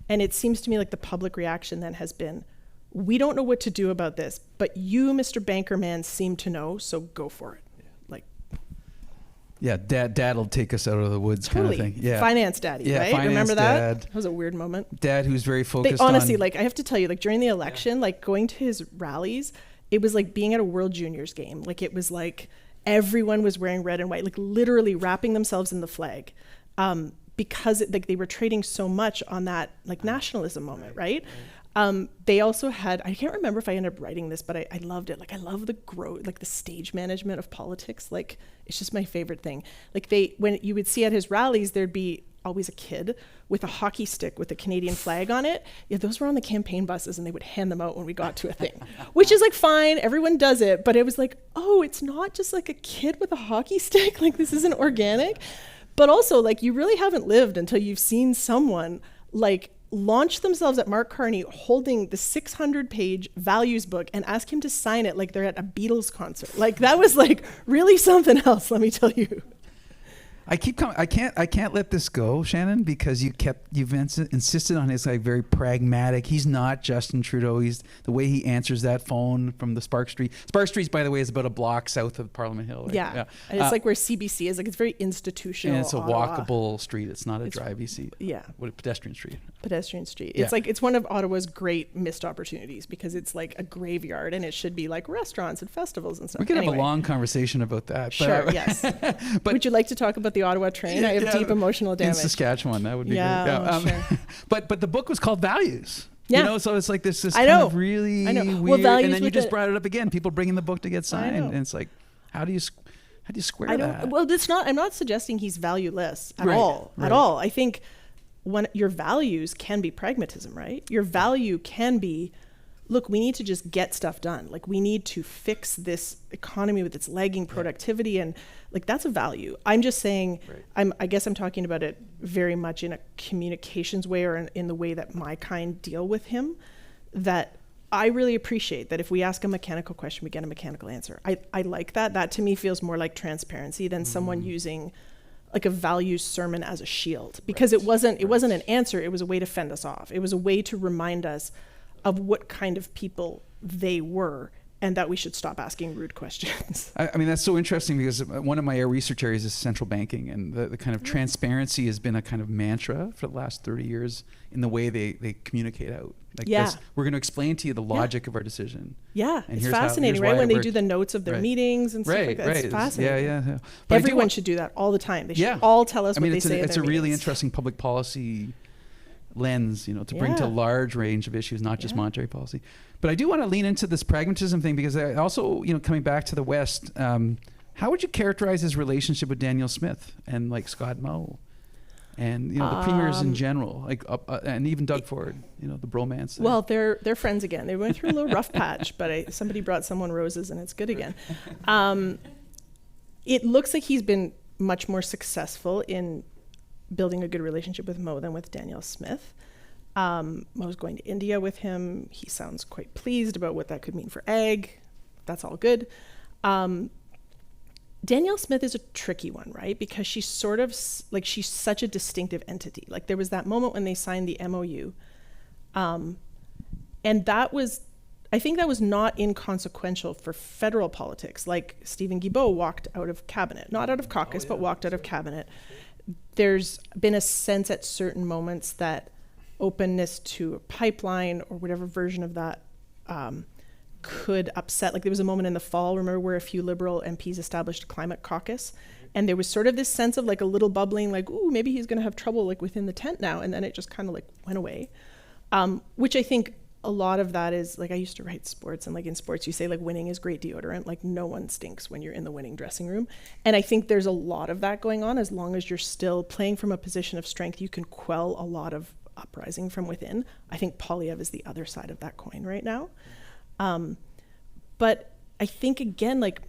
And it seems to me like the public reaction then has been, we don't know what to do about this, but you, Mr. Bankerman, seem to know, so go for it. Yeah, dad'll take us out of the woods, totally. Kind of thing. Yeah, finance daddy, yeah, right? Finance Remember that? Dad. That was a weird moment. Dad who's very focused honestly, on... like, I have to tell you, like, during the election, like, going to his rallies, it was like being at a World Juniors game. Like, it was like everyone was wearing red and white, like literally wrapping themselves in the flag, because like they were trading so much on that like nationalism moment, right? They also had, I can't remember if I ended up writing this, but I loved it. Like, I love the growth, like the stage management of politics. Like, it's just my favorite thing. Like, when you would see at his rallies, there'd be always a kid with a hockey stick with a Canadian flag on it. Yeah, those were on the campaign buses, and they would hand them out when we got to a thing, which is like fine. Everyone does it. But it was like, oh, it's not just like a kid with a hockey stick. Like, this isn't organic. But also, like, you really haven't lived until you've seen someone like launch themselves at Mark Carney holding the 600-page values book and ask him to sign it like they're at a Beatles concert. Like, that was like really something else, let me tell you. I can't let this go, Shannon, because you've insisted on his like very pragmatic. He's not Justin Trudeau. He's the way he answers that phone from the Spark Street. Spark Street, by the way, is about a block south of Parliament Hill. Right? Yeah. And it's like where CBC is. Like, it's very institutional. And it's a Ottawa. walkable street. It's not a drivey seat. Yeah. What a pedestrian street. Pedestrian street. Yeah. It's like, it's one of Ottawa's great missed opportunities, because it's like a graveyard, and it should be like restaurants and festivals and stuff. We could have a long conversation about that. Sure, yes. But would you like to talk about the Ottawa train? I have deep emotional damage. In Saskatchewan, that would be great. Yeah, sure. But the book was called Values. Yeah. You know, so it's like this I kind know. of really I know. weird. Well, values and then you with just brought it up again. People bringing the book to get signed, and it's like, how do you square that? Well, I'm not suggesting he's valueless at Right, all. right. At all. I think when your values can be pragmatism, right? Your value can be, look, we need to just get stuff done. Like, we need to fix this economy with its lagging productivity, and like, that's a value. I'm just saying, I guess I'm talking about it very much in a communications way, or in the way that my kind deal with him, that I really appreciate that if we ask a mechanical question, we get a mechanical answer. I like that. That to me feels more like transparency than someone using like a values sermon as a shield, because it wasn't an answer. It was a way to fend us off. It was a way to remind us of what kind of people they were, and that we should stop asking rude questions. I mean, that's so interesting, because one of my research areas is central banking, and the kind of transparency has been a kind of mantra for the last 30 years in the way they communicate out. Like, we're going to explain to you the logic of our decision. Yeah, and it's fascinating, right? When they do the notes of their meetings and stuff like that. It's fascinating. Yeah. But everyone should do that all the time. They should all tell us what they say. It's a really interesting public policy lens, you know, to bring to a large range of issues, not just monetary policy. But I do want to lean into this pragmatism thing, because I also, you know, coming back to the West, How would you characterize his relationship with Danielle Smith and like Scott Moe, and the premiers in general, like and even Doug Ford, the bromance there? Well, they're friends again. They went through a little rough patch, but somebody brought someone roses, and it's good again. It looks like he's been much more successful in building a good relationship with Moe than with Danielle Smith. Mo's going to India with him. He sounds quite pleased about what that could mean for ag. That's all good. Danielle Smith is a tricky one, right? Because she's sort of she's such a distinctive entity. Like there was that moment when they signed the MOU. And I think that was not inconsequential for federal politics. Like Stephen Guilbeault walked out of cabinet, not out of caucus, but walked out of cabinet. There's been a sense at certain moments that openness to a pipeline or whatever version of that could upset. Like there was a moment in the fall, remember, where a few Liberal MPs established a climate caucus, and there was sort of this sense of like a little bubbling, like, ooh, maybe he's going to have trouble like within the tent now, and then it just kind of like went away. Which I think a lot of that is, like, I used to write sports, and like in sports you say like winning is great deodorant. Like no one stinks when you're in the winning dressing room, and I think there's a lot of that going on. As long as you're still playing from a position of strength, you can quell a lot of uprising from within. I think Poilievre is the other side of that coin right now. But I think, again, like,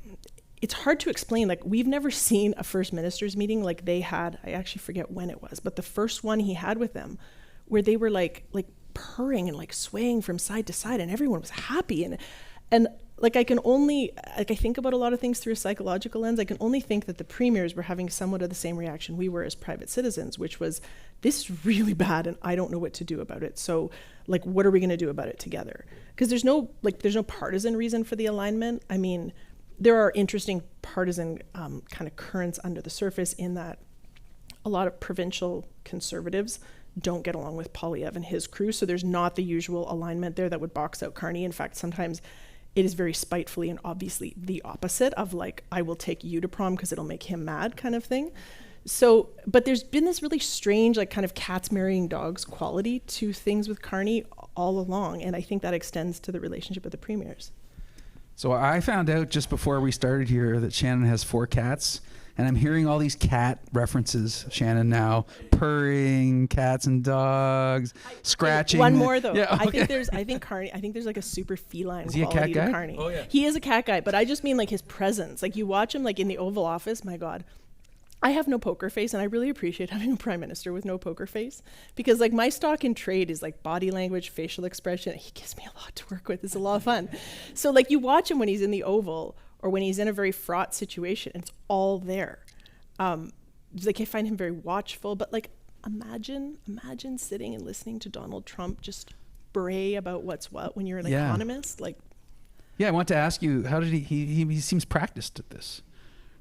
it's hard to explain. Like, we've never seen a first ministers meeting like they had. I actually forget when it was, but the first one he had with them, where they were like purring and like swaying from side to side, and everyone was happy. And like, I think about a lot of things through a psychological lens. I can only think that the premiers were having somewhat of the same reaction we were as private citizens, which was, this is really bad and I don't know what to do about it. So like, what are we going to do about it together? Because there's no partisan reason for the alignment. I mean, there are interesting partisan kind of currents under the surface, in that a lot of provincial conservatives don't get along with Poilievre and his crew. So there's not the usual alignment there that would box out Carney. In fact, sometimes it is very spitefully and obviously the opposite of like, I will take you to prom because it'll make him mad kind of thing. So, but there's been this really strange, like, kind of cats marrying dogs quality to things with Carney all along. And I think that extends to the relationship with the premiers. So I found out just before we started here that Shannon has 4 cats, and I'm hearing all these cat references, Shannon, now. Purring, cats and dogs, scratching. One more though. Yeah, okay. I think there's like a super feline Is he a quality cat to guy? Carney. Oh, yeah. He is a cat guy, but I just mean like his presence. Like you watch him like in the Oval Office, my God. I have no poker face, and I really appreciate having a prime minister with no poker face, because like my stock in trade is like body language, facial expression. He gives me a lot to work with. It's a lot of fun. So like you watch him when he's in the Oval or when he's in a very fraught situation, and it's all there. Like I find him very watchful, but like imagine sitting and listening to Donald Trump just bray about what's what when you're an economist. Like, yeah, I want to ask you, how did he seems practiced at this.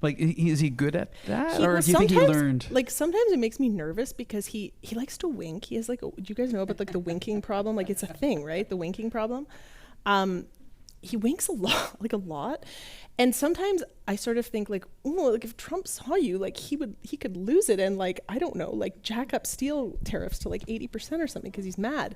Like, is he good at that, or do you think he learned? Like sometimes it makes me nervous because he likes to wink. He has like, do you guys know about like the winking problem? Like it's a thing, right? The winking problem. He winks a lot, and sometimes I sort of think like, oh, like if Trump saw you, like he could lose it, and like I don't know, like jack up steel tariffs to like 80% or something because he's mad,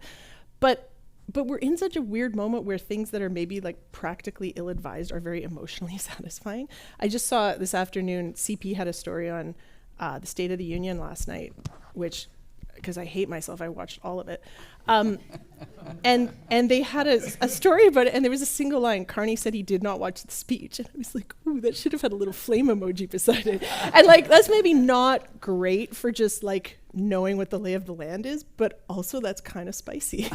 but we're in such a weird moment where things that are maybe like practically ill-advised are very emotionally satisfying. I just saw this afternoon, CP had a story on the State of the Union last night, which, because I hate myself, I watched all of it. And they had a story about it, and there was a single line. Carney said he did not watch the speech. And I was like, ooh, that should have had a little flame emoji beside it. And like, that's maybe not great for just like knowing what the lay of the land is, but also that's kind of spicy.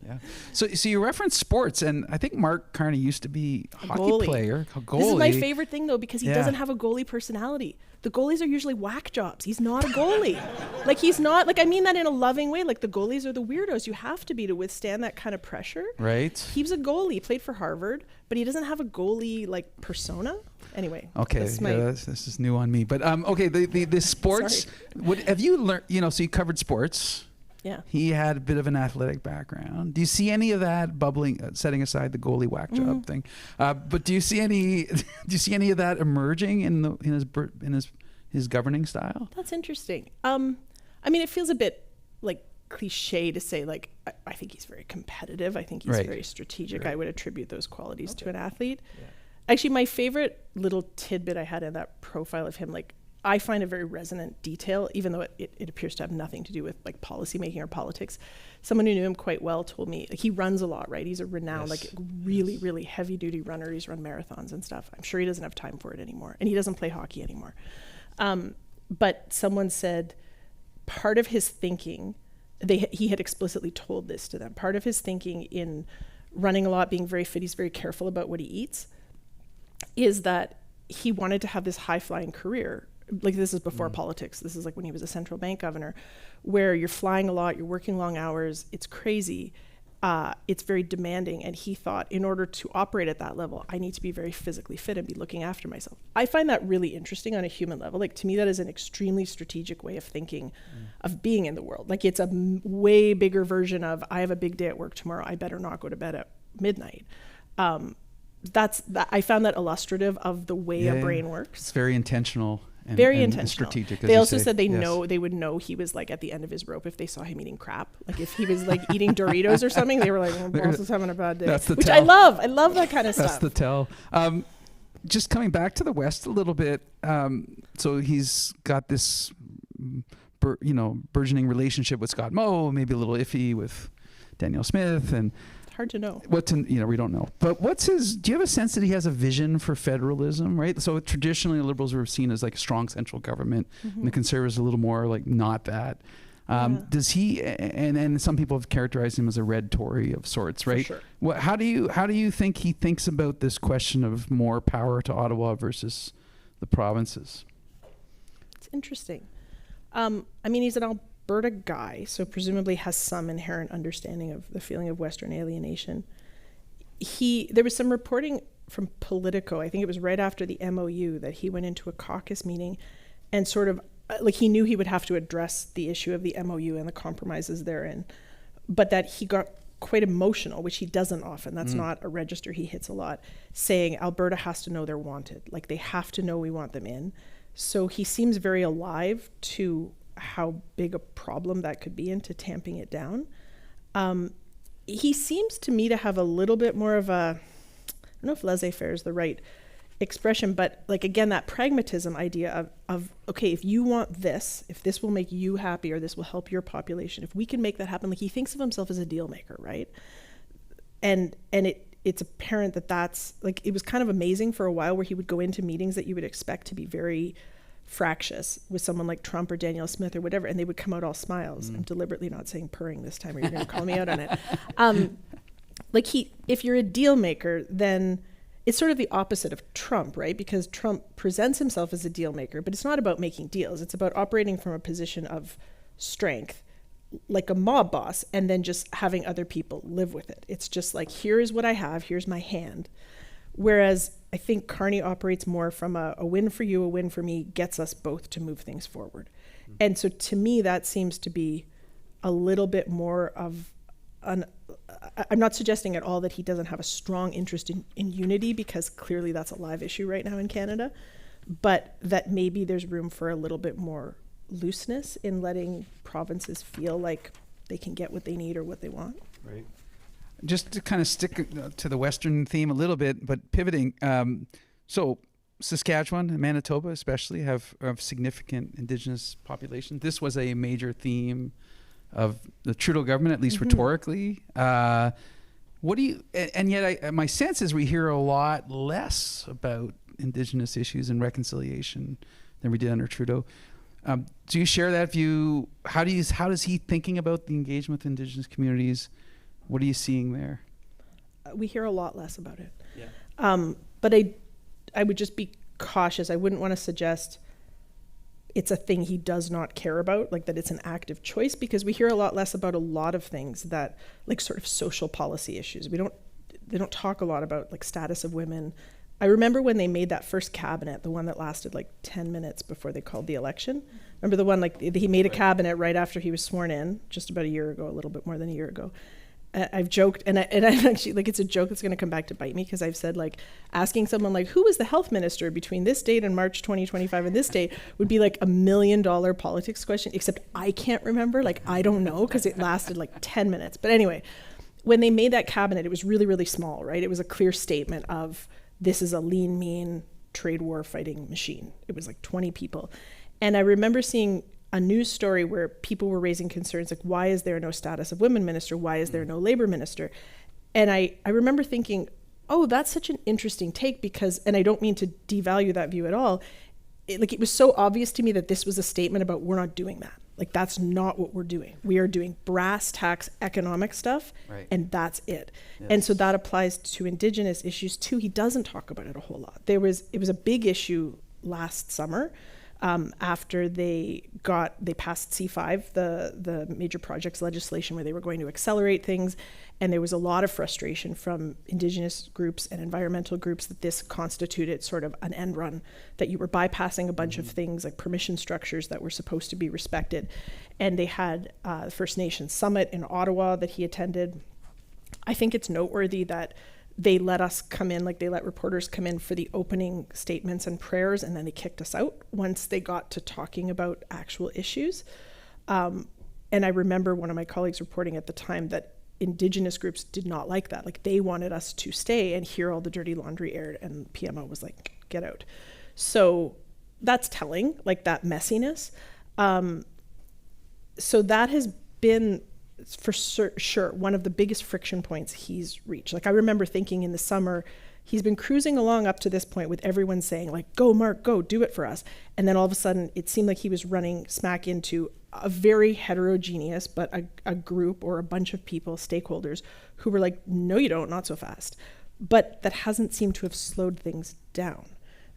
Yeah. So you referenced sports, and I think Mark Carney used to be a hockey player. A goalie. This is my favorite thing, though, because he Yeah. doesn't have a goalie personality. The goalies are usually whack jobs. He's not a goalie. Like, he's not, like, I mean that in a loving way. Like, the goalies are the weirdos. You have to be to withstand that kind of pressure. Right. He was a goalie, he played for Harvard, but he doesn't have a goalie, like, persona. Anyway. Okay, this is new on me. But okay, the sports. What have you learned? You know, so you covered sports. Yeah. He had a bit of an athletic background. Do you see any of that bubbling? Setting aside the goalie whack job thing, but do you see any? Do you see any of that emerging in his governing style? That's interesting. I mean, it feels a bit like cliche to say, like, I think he's very competitive. I think he's very strategic. I would attribute those qualities to an athlete. Yeah. Actually, my favorite little tidbit I had in that profile of him, like, I find a very resonant detail, even though it appears to have nothing to do with like policy making or politics. Someone who knew him quite well told me, like, he runs a lot, right? He's a renowned, Yes. like really, really heavy duty runner. He's run marathons and stuff. I'm sure he doesn't have time for it anymore. And he doesn't play hockey anymore. But someone said part of his thinking, he had explicitly told this to them, part of his thinking in running a lot, being very fit, he's very careful about what he eats, is that he wanted to have this high-flying career. Like, this is before politics. This is like when he was a central bank governor, where you're flying a lot, you're working long hours. It's crazy. It's very demanding. And he thought, in order to operate at that level, I need to be very physically fit and be looking after myself. I find that really interesting on a human level. Like, to me, that is an extremely strategic way of thinking of being in the world. Like, it's a way bigger version of, I have a big day at work tomorrow, I better not go to bed at midnight. I found that illustrative of the way a brain works. It's very intentional. And, Very and intentional. strategic. They also said they would know he was like at the end of his rope if they saw him eating crap. Like, if he was like eating Doritos or something, they were like, "Oh, boss is having a bad day." That's the Which tell. I love. I love that kind of That's stuff. the tell. Just coming back to the West a little bit. So he's got this, burgeoning relationship with Scott Moe, maybe a little iffy with Danielle Smith, and Hard to know. we don't know. But do you have a sense that he has a vision for federalism, right? So traditionally liberals were seen as like a strong central government, and the conservatives a little more like not that. Does he, and some people have characterized him as a red Tory of sorts, right? For sure. How do you think he thinks about this question of more power to Ottawa versus the provinces? It's interesting. He's an Alberta guy, so presumably has some inherent understanding of the feeling of Western alienation. There was some reporting from Politico, I think it was right after the MOU, that he went into a caucus meeting and sort of, like, he knew he would have to address the issue of the MOU and the compromises therein, but that he got quite emotional, which he doesn't often. That's not a register he hits a lot, saying Alberta has to know they're wanted. Like, they have to know we want them in. So he seems very alive to how big a problem that could be into tamping it down. He seems to me to have a little bit more of a, I don't know if laissez-faire is the right expression, but like, again, that pragmatism idea of okay, if you want this, if this will make you happy or this will help your population, if we can make that happen, like, he thinks of himself as a deal maker, right? And it's apparent that's like, it was kind of amazing for a while where he would go into meetings that you would expect to be very fractious with someone like Trump or Danielle Smith or whatever, and they would come out all smiles. I'm deliberately not saying purring this time, or you're going to call me out on it. If you're a deal maker, then it's sort of the opposite of Trump, right? Because Trump presents himself as a deal maker, but it's not about making deals. It's about operating from a position of strength, like a mob boss, and then just having other people live with it. It's just like, here is what I have, here's my hand. Whereas I think Carney operates more from a win for you, a win for me, gets us both to move things forward. And so to me, that seems to be a little bit more of I'm not suggesting at all that he doesn't have a strong interest in unity, because clearly that's a live issue right now in Canada, but that maybe there's room for a little bit more looseness in letting provinces feel like they can get what they need or what they want. Right. Just to kind of stick to the Western theme a little bit, but pivoting. So Saskatchewan and Manitoba especially have significant Indigenous populations. This was a major theme of the Trudeau government, at least rhetorically. What do you? And yet, my sense is we hear a lot less about Indigenous issues and reconciliation than we did under Trudeau. Do you share that view? How does he thinking about the engagement with Indigenous communities? What are you seeing there? We hear a lot less about it. Yeah. But I would just be cautious. I wouldn't want to suggest it's a thing he does not care about, like that it's an active choice, because we hear a lot less about a lot of things that, like, sort of social policy issues. They don't talk a lot about, like, status of women. I remember when they made that first cabinet, the one that lasted like 10 minutes before they called the election. Remember the one, like, he made a cabinet right after he was sworn in, just about a year ago, a little bit more than a year ago. I've joked, and I'm actually, like, it's a joke that's going to come back to bite me, because I've said, like, asking someone, like, who was the health minister between this date and March 2025 and this date would be like $1 million politics question, except I can't remember. Like, I don't know, because it lasted like 10 minutes. But anyway, when they made that cabinet, it was really, really small, right? It was a clear statement of this is a lean, mean trade war fighting machine. It was like 20 people. And I remember seeing a news story where people were raising concerns like, why is there no status of women minister? Why is there no labor minister? And I remember thinking, oh, that's such an interesting take, because, and I don't mean to devalue that view at all, it was so obvious to me that this was a statement about we're not doing that. Like, that's not what we're doing. We are doing brass tacks economic stuff, Right. and that's it. Yes. And so that applies to Indigenous issues too. He doesn't talk about it a whole lot. It was a big issue last summer, after they passed C5, the major projects legislation, where they were going to accelerate things. And there was a lot of frustration from Indigenous groups and environmental groups that this constituted sort of an end run, that you were bypassing a bunch of things like permission structures that were supposed to be respected. And they had the First Nations Summit in Ottawa that he attended. I think it's noteworthy that they let us come in, like they let reporters come in for the opening statements and prayers, and then they kicked us out once they got to talking about actual issues. And I remember one of my colleagues reporting at the time that Indigenous groups did not like that. Like, they wanted us to stay and hear all the dirty laundry aired, and PMO was like, get out. So that's telling, like, that messiness. So that has been, for sure, one of the biggest friction points he's reached. Like, I remember thinking in the summer, he's been cruising along up to this point with everyone saying, like, go Mark, go, do it for us. And then all of a sudden it seemed like he was running smack into a very heterogeneous, but a group or a bunch of people, stakeholders, who were like, no, you don't, not so fast. But that hasn't seemed to have slowed things down.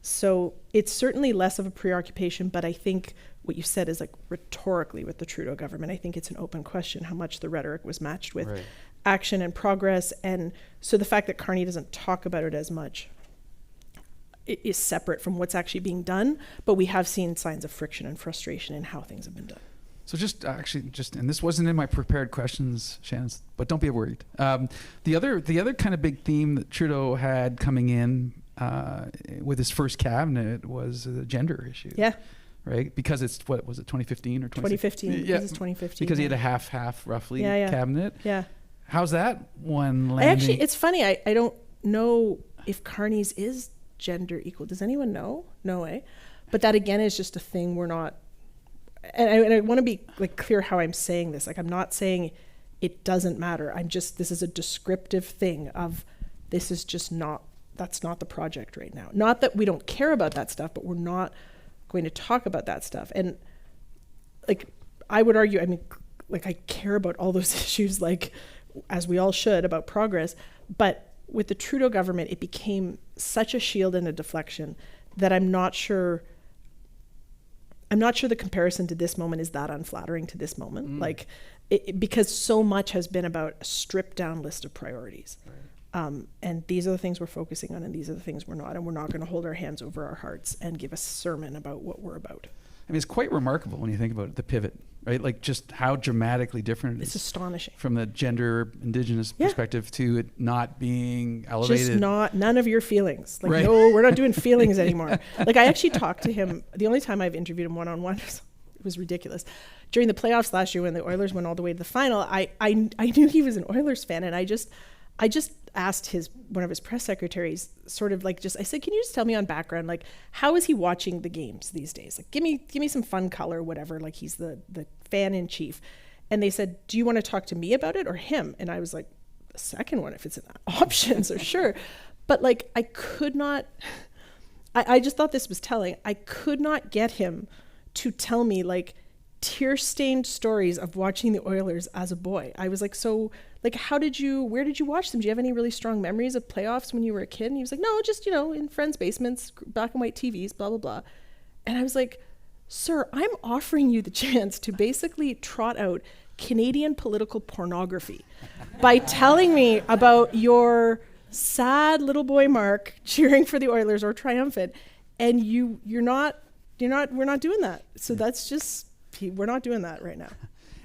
So it's certainly less of a preoccupation, but I think what you said is, like, rhetorically with the Trudeau government, I think it's an open question how much the rhetoric was matched with Right. action and progress. And so the fact that Carney doesn't talk about it as much is separate from what's actually being done, but we have seen signs of friction and frustration in how things have been done. So just and this wasn't in my prepared questions, Shannon, but don't be worried. The other kind of big theme that Trudeau had coming in with his first cabinet was the gender issue. Yeah. Right? Because it's, what was it, 2015 or 2015. Yeah. This is 2015. Because he had a half roughly Yeah. cabinet. Yeah. How's that one landing? It's funny. I don't know if Carney's is gender equal. Does anyone know? No way. But that, again, is just a thing we're not. And I want to be, like, clear how I'm saying this. Like, I'm not saying it doesn't matter. This is a descriptive thing of, this is just not, that's not the project right now. Not that we don't care about that stuff, but we're not going to talk about that stuff. And, like, I would argue, I mean, like, I care about all those issues, like, as we all should, about progress. But with the Trudeau government, it became such a shield and a deflection that I'm not sure the comparison to this moment is that unflattering to this moment. Like, because so much has been about a stripped down list of priorities. Right. And these are the things we're focusing on, and these are the things we're not. And we're not going to hold our hands over our hearts and give a sermon about what we're about. I mean, it's quite remarkable when you think about it, the pivot, right? Like, just how dramatically different it is. It's astonishing. From the gender Indigenous perspective to it not being elevated. Just none of your feelings. Like, Right. no, we're not doing feelings anymore. Like, I actually talked to him, the only time I've interviewed him one-on-one, it was ridiculous. During the playoffs last year when the Oilers went all the way to the final, I knew he was an Oilers fan, and I just asked one of his press secretaries, sort of like, I said, can you just tell me on background, like, how is he watching the games these days? Like, give me some fun color, whatever. Like, he's the fan in chief. And they said, do you want to talk to me about it or him? And I was like, the second one, if it's an option, so sure. But, like, I could not, I just thought this was telling. I could not get him to tell me, like, tear-stained stories of watching the Oilers as a boy. I was like, so, like, where did you watch them? Do you have any really strong memories of playoffs when you were a kid? And he was like, no, just, in friends' basements, black and white TVs, blah, blah, blah. And I was like, sir, I'm offering you the chance to basically trot out Canadian political pornography by telling me about your sad little boy Mark cheering for the Oilers or triumphant. And we're not doing that. So that's just, we're not doing that right now.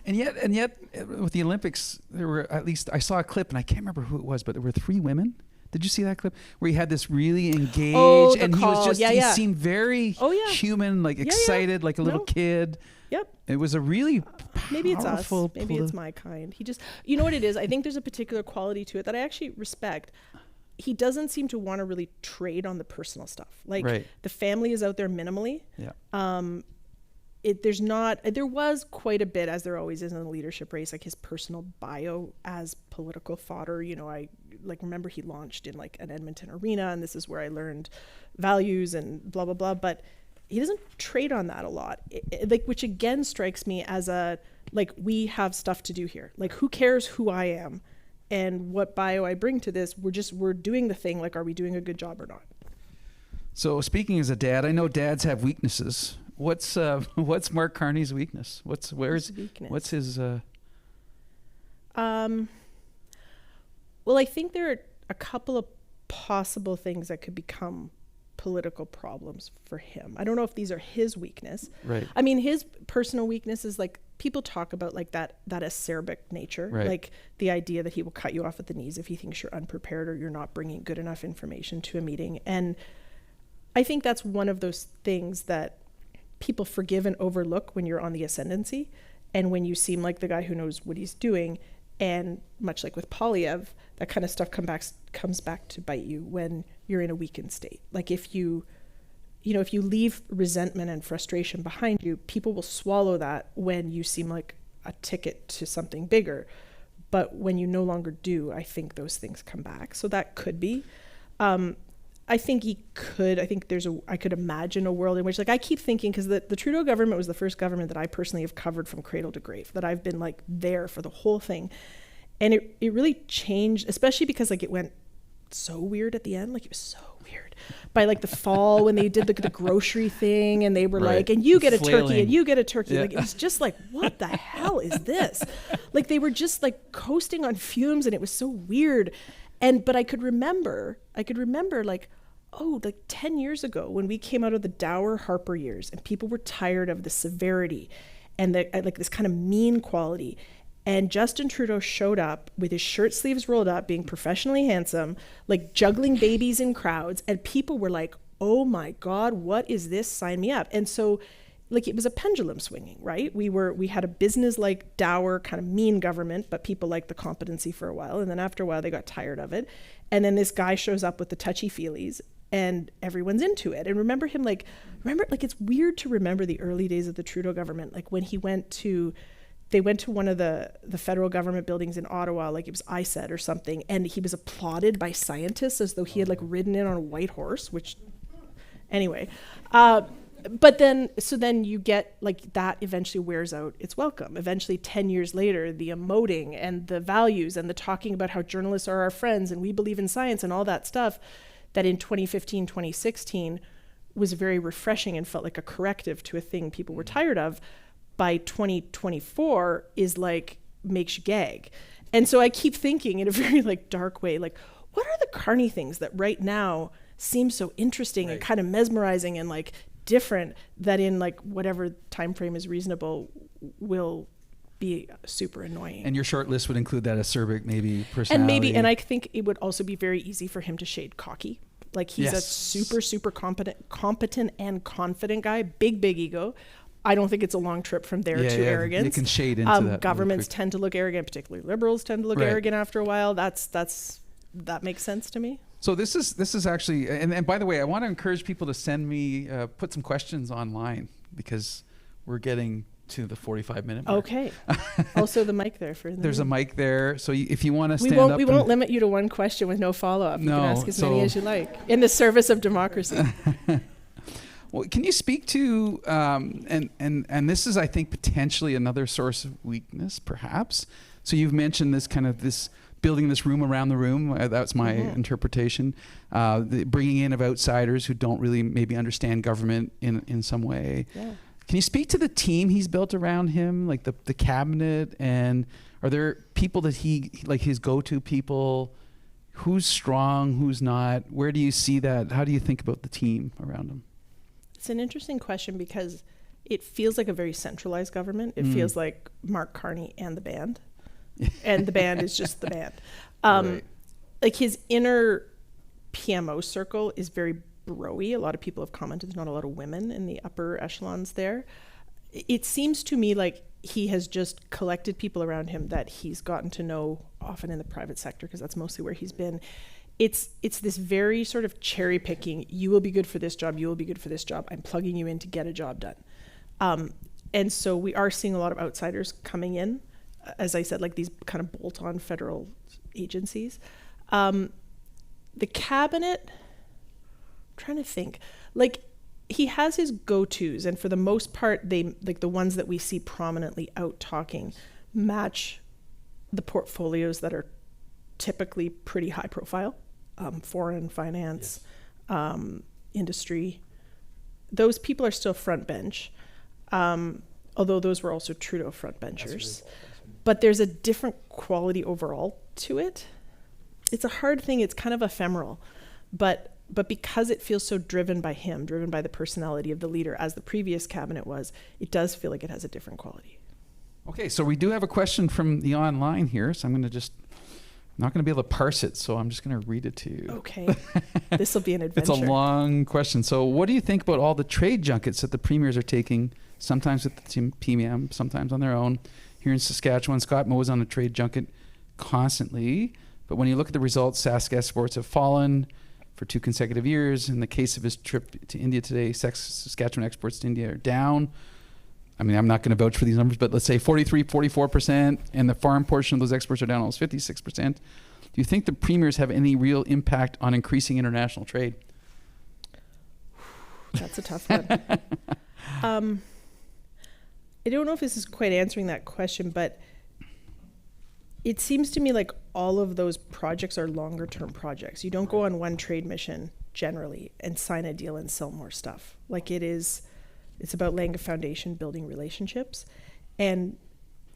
And yet, with the Olympics, there were, at least I saw a clip, and I can't remember who it was, but there were 3 women. Did you see that clip where he had this really engaged, and call. he was just, he seemed very human, like excited, like a little kid. Yep. It was a really Maybe it's us. powerful Maybe it's my kind. He just, you know what it is? I think there's a particular quality to it that I actually respect. he doesn't seem to want to really trade on the personal stuff. Like Right. the family is out there minimally. Yeah. There was quite a bit, as there always is in the leadership race, like his personal bio as political fodder. You know, I like remember he launched in like an Edmonton arena, and this is where I learned values and blah blah blah. But he doesn't trade on that a lot, like, which again strikes me as a like, we have stuff to do here. Like, who cares who I am and what bio I bring to this? We're doing the thing. Like, are we doing a good job or not? So speaking as a dad, I know dads have weaknesses. What's Mark Carney's weakness? What's his Well, I think there are a couple of possible things that could become political problems for him. I don't know if these are his weakness. Right. I mean, his personal weakness is like, people talk about like that acerbic nature, Right. like the idea that he will cut you off at the knees if he thinks you're unprepared or you're not bringing good enough information to a meeting. And I think that's one of those things that people forgive and overlook when you're on the ascendancy and when you seem like the guy who knows what he's doing. And much like with Polyev, that kind of stuff comes back to bite you when you're in a weakened state. Like, if you leave resentment and frustration behind you, people will swallow that when you seem like a ticket to something bigger. But when you no longer do, I think those things come back. So that could be. I think I could imagine a world in which, like, I keep thinking, because the Trudeau government was the first government that I personally have covered from cradle to grave, that I've been like there for the whole thing. And it really changed, especially because like it went so weird at the end. Like, it was so weird by like the fall when they did the grocery thing, and they were Right. like, and you get a Flailing. turkey and you get a turkey. Yeah. Like, it was just like, what the hell is this? Like, they were just like coasting on fumes, and it was so weird. But I could remember like, oh, like 10 years ago when we came out of the dour Harper years and people were tired of the severity and like this kind of mean quality. And Justin Trudeau showed up with his shirt sleeves rolled up, being professionally handsome, like juggling babies in crowds. And people were like, oh my God, what is this? Sign me up. And so, like, it was a pendulum swinging, right? We had a business like dour kind of mean government, but people liked the competency for a while. And then after a while, they got tired of it. And then this guy shows up with the touchy feelies and everyone's into it. And remember, it's weird to remember the early days of the Trudeau government. Like, when they went to one of the federal government buildings in Ottawa, like it was ISET or something, and he was applauded by scientists as though he had like ridden in on a white horse, which anyway. But then you get like that eventually wears out its welcome. Eventually 10 years later, the emoting and the values and the talking about how journalists are our friends and we believe in science and all that stuff that in 2015, 2016 was very refreshing and felt like a corrective to a thing people were tired of, by 2024 is like, makes you gag. And so I keep thinking in a very like dark way, like, what are the Carney things that right now seem so interesting and kind of mesmerizing and like different, that in like whatever time frame is reasonable will be super annoying. And your short list would include that acerbic maybe personality. And I think it would also be very easy for him to shade cocky. Like, he's a super competent and confident guy, big ego. I don't think it's a long trip from there to arrogance. You can shade into that. Governments tend to look arrogant, particularly liberals tend to look arrogant after a while. That makes sense to me. So this is actually, and by the way, I want to encourage people to send me, put some questions online, because we're getting to the 45-minute mark. Okay. Also the mic there for There's a mic there, so if you want to stand up. We won't limit you to one question with no follow-up. You No, can ask as many as you like, in the service of democracy. Well, can you speak to, and this is, I think, potentially another source of weakness, perhaps. So you've mentioned this building this room around the room. That's my interpretation. The bringing in of outsiders who don't really maybe understand government in some way. Yeah. Can you speak to the team he's built around him, like the cabinet, and are there people that he, like his go-to people? Who's strong, who's not? Where do you see that? How do you think about the team around him? It's an interesting question because it feels like a very centralized government. It feels like Mark Carney and the band. And the band is just the band. Right. Like, his inner PMO circle is very bro-y. A lot of people have commented there's not a lot of women in the upper echelons there. It seems to me like he has just collected people around him that he's gotten to know, often in the private sector, because that's mostly where he's been. it's this very sort of cherry picking. You will be good for this job. You will be good for this job. I'm plugging you in to get a job done. And so we are seeing a lot of outsiders coming in, as I said, like these kind of bolt-on federal agencies. The cabinet, I'm trying to think, like he has his go-tos, and for the most part, they like the ones that we see prominently out talking match the portfolios that are typically pretty high profile, foreign finance, industry. Those people are still front bench, although those were also Trudeau front benchers. But there's a different quality overall to it. It's a hard thing. It's kind of ephemeral, but because it feels so driven by him, driven by the personality of the leader, as the previous cabinet was, it does feel like it has a different quality. Okay, so we do have a question from the online here, so I'm going to just, not going to be able to parse it, so I'm just going to read it to you. Okay, this will be an adventure. It's a long question. So what do you think about all the trade junkets that the premiers are taking, sometimes with the PM, sometimes on their own? Here in Saskatchewan, Scott Moe is on a trade junket constantly, but when you look at the results, Sask exports have fallen for 2 consecutive years. In the case of his trip to India today, Saskatchewan exports to India are down. I mean, I'm not going to vouch for these numbers, but let's say 43, 44%, and the farm portion of those exports are down almost 56%. Do you think the premiers have any real impact on increasing international trade? That's a tough one. I don't know if this is quite answering that question, but it seems to me like all of those projects are longer term projects. You don't go on one trade mission generally and sign a deal and sell more stuff. Like it's about laying a foundation, building relationships, and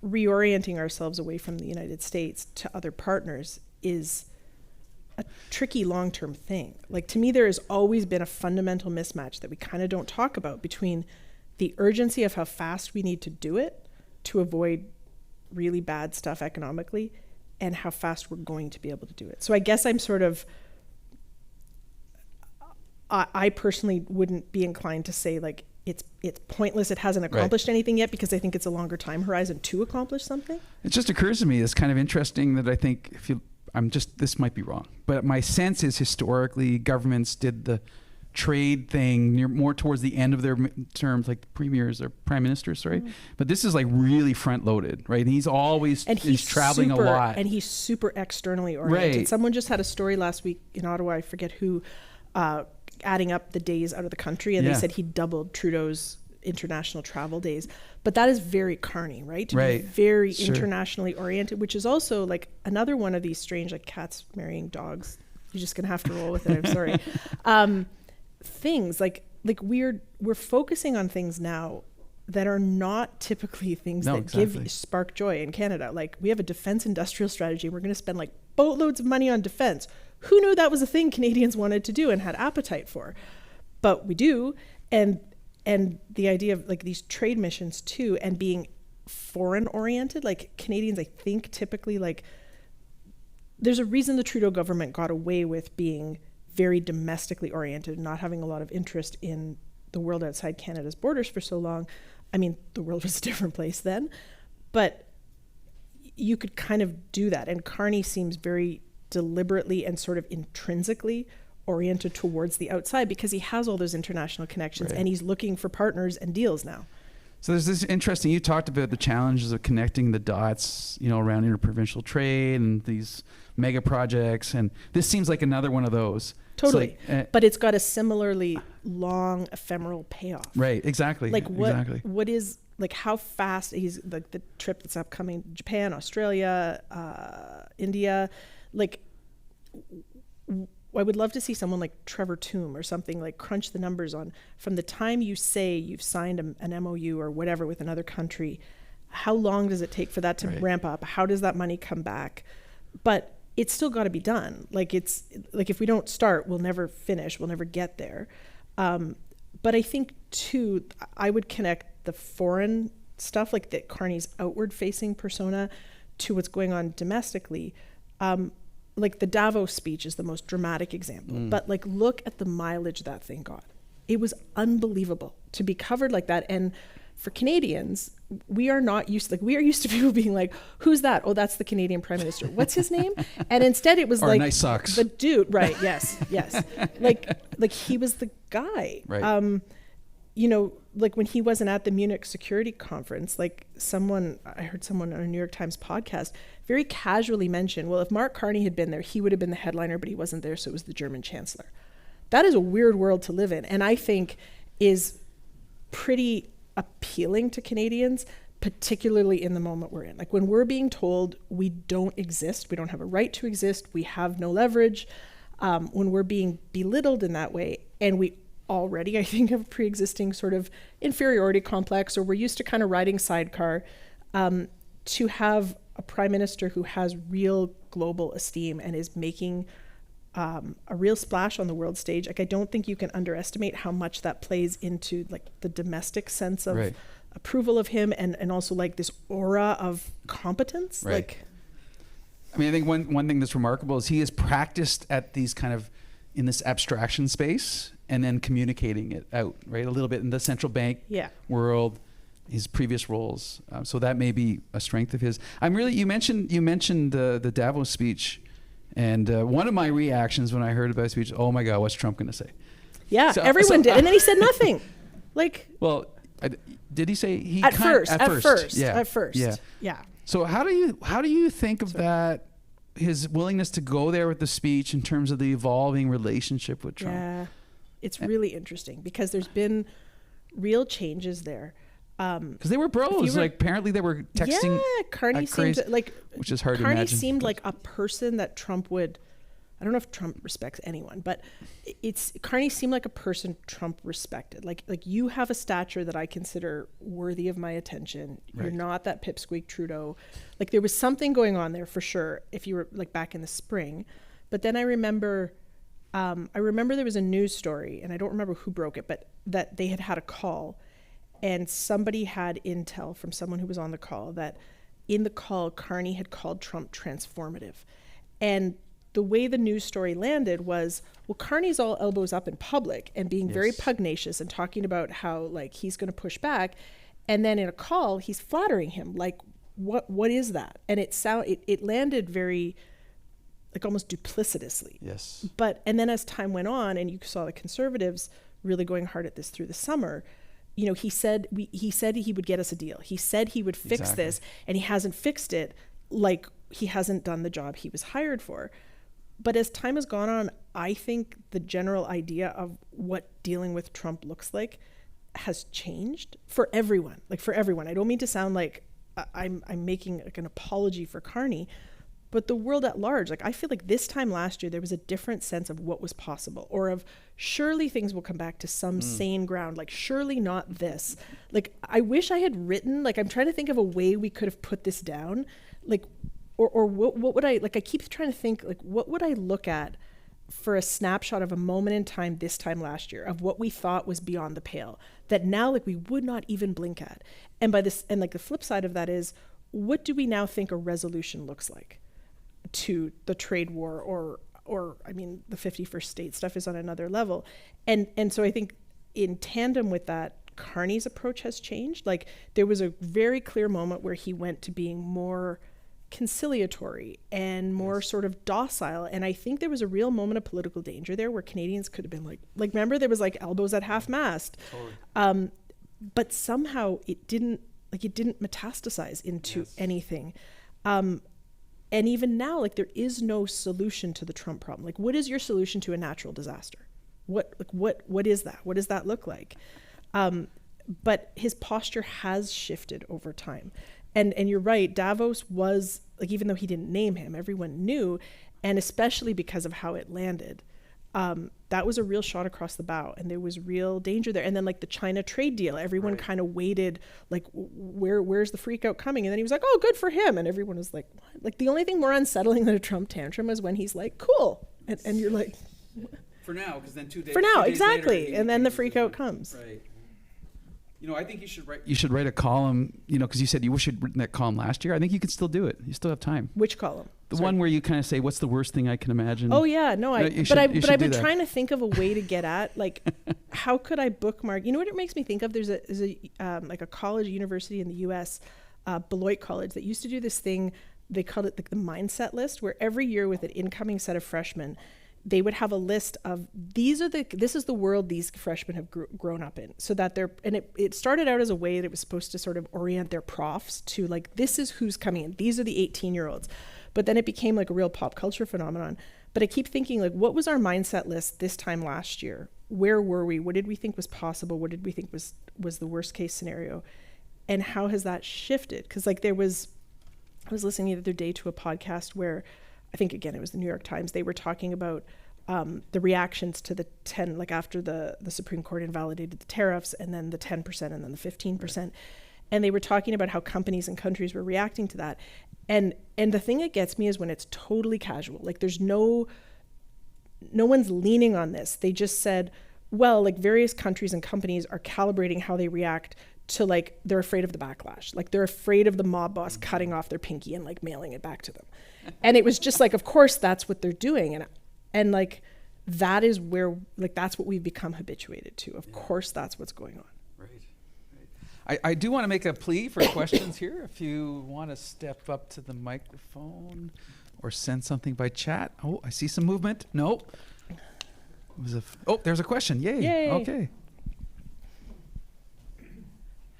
reorienting ourselves away from the United States to other partners is a tricky long-term thing. Like, to me, there has always been a fundamental mismatch that we kind of don't talk about between the urgency of how fast we need to do it to avoid really bad stuff economically and how fast we're going to be able to do it. So I guess I'm sort of, I personally wouldn't be inclined to say like it's pointless, it hasn't accomplished anything yet, because I think it's a longer time horizon to accomplish something. It just occurs to me, it's kind of interesting that I think this might be wrong, but my sense is historically governments did the trade thing more towards the end of their terms, like premiers or prime ministers, sorry. But this is like really front loaded, right? And he's traveling a lot. And he's super externally oriented. Right. Someone just had a story last week in Ottawa, I forget who, adding up the days out of the country, and they said he doubled Trudeau's international travel days. But that is very Carney, right? To be very internationally oriented, which is also like another one of these strange, like cats marrying dogs. You're just gonna have to roll with it. I'm sorry. Things like we're focusing on things now that are not typically things give spark joy in Canada. Like, we have a defense industrial strategy. We're going to spend like boatloads of money on defense. Who knew that was a thing Canadians wanted to do and had appetite for? But we do. And the idea of like these trade missions too, and being foreign oriented, like Canadians, I think typically, like, there's a reason the Trudeau government got away with being very domestically oriented, not having a lot of interest in the world outside Canada's borders for so long. I mean, the world was a different place then, but you could kind of do that. And Carney seems very deliberately and sort of intrinsically oriented towards the outside because he has all those international connections, and he's looking for partners and deals now. So there's this interesting, you talked about the challenges of connecting the dots, around interprovincial trade and these mega projects, and this seems like another one of those. Totally. But it's got a similarly long ephemeral payoff. Right, exactly. Like what is, like, how fast he's, like, the trip that's upcoming, Japan, Australia, India, like, I would love to see someone like Trevor Toome or something, like, crunch the numbers on from the time you say you've signed an MOU or whatever with another country, how long does it take for that to ramp up? How does that money come back? But it's still got to be done. Like, it's like, if we don't start, we'll never finish. We'll never get there. But I think too, I would connect the foreign stuff, like that Carney's outward facing persona, to what's going on domestically. Like the Davos speech is the most dramatic example, but like, look at the mileage that thing got. It was unbelievable to be covered like that. And for Canadians, we are not used, like we are used to people being like, who's that? Oh, that's the Canadian Prime Minister. What's his name? And instead it was or like nice socks. the dude, right? Yes, yes. like he was the guy. Right. You know, like when he wasn't at the Munich security conference, like I heard someone on a New York Times podcast very casually mention, well, if Mark Carney had been there, he would have been the headliner, but he wasn't there, so it was the German chancellor. That is a weird world to live in, and I think is pretty appealing to Canadians, particularly in the moment we're in. Like when we're being told we don't exist, we don't have a right to exist, we have no leverage, when we're being belittled in that way, and we already, I think, have a pre-existing sort of inferiority complex, or we're used to kind of riding sidecar, to have a prime minister who has real global esteem and is making a real splash on the world stage. Like I don't think you can underestimate how much that plays into like the domestic sense of Right. approval of him, and also like this aura of competence. Right. Like, I mean, I think one thing that's remarkable is he has practiced at these kind of in this abstraction space and then communicating it out, right? A little bit in the central bank yeah. world, his previous roles. So that may be a strength of his. You mentioned the Davos speech, and one of my reactions when I heard about his speech, oh my God, what's Trump going to say? Yeah, So- everyone did. And then he said nothing. Like Well, did he say he at first, Yeah. Yeah. Yeah. So how do you think of that? His willingness to go there with the speech in terms of the evolving relationship with Trump. Yeah. It's really interesting because there's been real changes there. Because they were bros. Like apparently they were texting. Yeah, Carney seemed like, which is hard to Carney imagine. seemed like a person that Trump would. I don't know if Trump respects anyone, but Carney seemed like a person Trump respected. Like you have a stature that I consider worthy of my attention. Right. You're not that pipsqueak Trudeau. Like there was something going on there for sure. If you were like back in the spring, but then I remember there was a news story, and I don't remember who broke it, but that they had a call, and somebody had intel from someone who was on the call that in the call Carney had called Trump transformative, and the way the news story landed was, well, Carney's all elbows up in public and being very pugnacious and talking about how like he's going to push back, and then in a call he's flattering him. Like, what is that? And it landed very, like almost duplicitously. Yes. And then as time went on, and you saw the Conservatives really going hard at this through the summer, you know, he said he would get us a deal. He said he would fix this, and he hasn't fixed it. Like he hasn't done the job he was hired for. But as time has gone on, I think the general idea of what dealing with Trump looks like has changed for everyone. Like for everyone. I don't mean to sound like I'm making like an apology for Carney, but the world at large. Like I feel like this time last year there was a different sense of what was possible, or of surely things will come back to some sane ground. Like surely not this. Like I wish I had written. Like I'm trying to think of a way we could have put this down. Like. Or what would I, like I keep trying to think, like what would I look at for a snapshot of a moment in time this time last year of what we thought was beyond the pale that now like we would not even blink at. And by this, and like the flip side of that is, what do we now think a resolution looks like to the trade war, or I mean the 51st state stuff is on another level. And so I think in tandem with that, Carney's approach has changed. Like there was a very clear moment where he went to being more conciliatory and more sort of docile, and I think there was a real moment of political danger there where Canadians could have been like remember there was like elbows at half mast. Totally. But somehow it didn't metastasize into anything, and even now like there is no solution to the Trump problem. Like what is your solution to a natural disaster? What is that? What does that look like? But his posture has shifted over time. And you're right, Davos was, like, even though he didn't name him, everyone knew, and especially because of how it landed, that was a real shot across the bow, and there was real danger there. And then, like, the China trade deal, everyone kind of waited, like, where's the freak out coming? And then he was like, oh, good for him. And everyone was like, what? Like, the only thing more unsettling than a Trump tantrum is when he's like, cool. And you're like... For now, because then 2 days... For now, 2 days exactly. later, and then the freak out comes. Right. You know, I think you should write a column, you know, because you said you wish you'd written that column last year. I think you could still do it. You still have time. Which column? The one where you kind of say, what's the worst thing I can imagine? Oh yeah, no, I've been trying to think of a way to get at like how could I bookmark? You know what it makes me think of? There's a like a college university in the U.S., Beloit College, that used to do this thing. They called it the mindset list, where every year with an incoming set of freshmen, they would have a list of this is the world these freshmen have grown up in, so that it started out as a way that it was supposed to sort of orient their profs to like, this is who's coming in. These are the 18-year-olds. But then it became like a real pop culture phenomenon. But I keep thinking, like, what was our mindset list this time last year? Where were we? What did we think was possible? What did we think was the worst case scenario? And how has that shifted? Because like I was listening the other day to a podcast where, I think again, it was the New York Times. They were talking about the reactions to the 10, like after the Supreme Court invalidated the tariffs, and then the 10% and then the 15%. Right. And they were talking about how companies and countries were reacting to that. And the thing that gets me is when it's totally casual. Like there's no one's leaning on this. They just said, well, like various countries and companies are calibrating how they react to, like, they're afraid of the backlash. Like they're afraid of the mob boss cutting off their pinky and like mailing it back to them. And it was just like, of course that's what they're doing. And like, that is where, like, that's what we've become habituated to. Of course that's what's going on. I do want to make a plea for questions here. If you want to step up to the microphone or send something by chat. Oh, I see some movement. No. There's a question. Yay. Okay.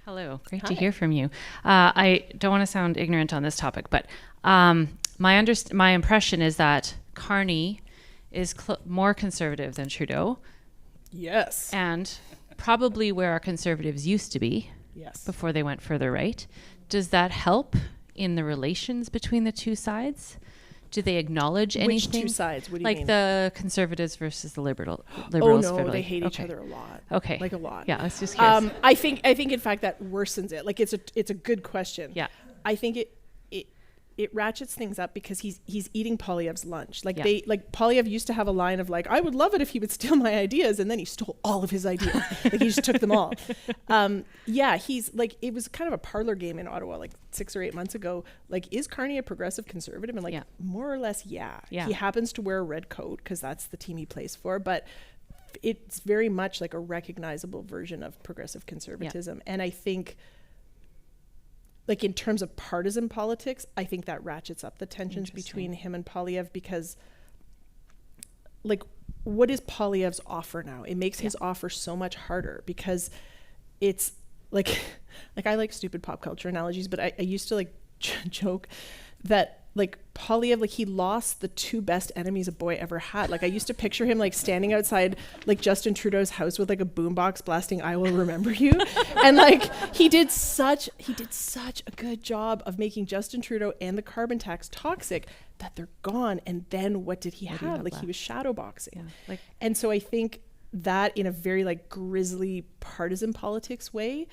Hello. Great to hear from you. I don't want to sound ignorant on this topic, but my impression is that Carney is more conservative than Trudeau. Yes. And probably where our conservatives used to be. Yes. Before they went further right. Does that help in the relations between the two sides? Do they acknowledge anything? Which two sides? What do you like mean? the conservatives versus the liberals. Oh no, they hate each other a lot. Okay. Like a lot. Yeah, I was just curious. I think in fact that worsens it. Like it's a good question. Yeah. I think it ratchets things up because he's eating Poilievre's lunch. Like Poilievre used to have a line of like, I would love it if he would steal my ideas, and then he stole all of his ideas. Like he just took them all. He's like, it was kind of a parlor game in Ottawa like 6 or 8 months ago. Like, is Carney a progressive conservative? And like, more or less, yeah. He happens to wear a red coat because that's the team he plays for, but it's very much like a recognizable version of progressive conservatism. And I think, like, in terms of partisan politics, I think that ratchets up the tensions between him and Poilievre, because, like, what is Poilievre's offer now? It makes his offer so much harder because it's like I like stupid pop culture analogies, but I used to like joke that like Poilievre, like he lost the two best enemies a boy ever had. Like I used to picture him like standing outside like Justin Trudeau's house with like a boombox blasting "I Will Remember You," and like he did such a good job of making Justin Trudeau and the carbon tax toxic that they're gone. And then what did he have? Like he was shadow boxing. Yeah, and so I think that in a very like grisly partisan politics way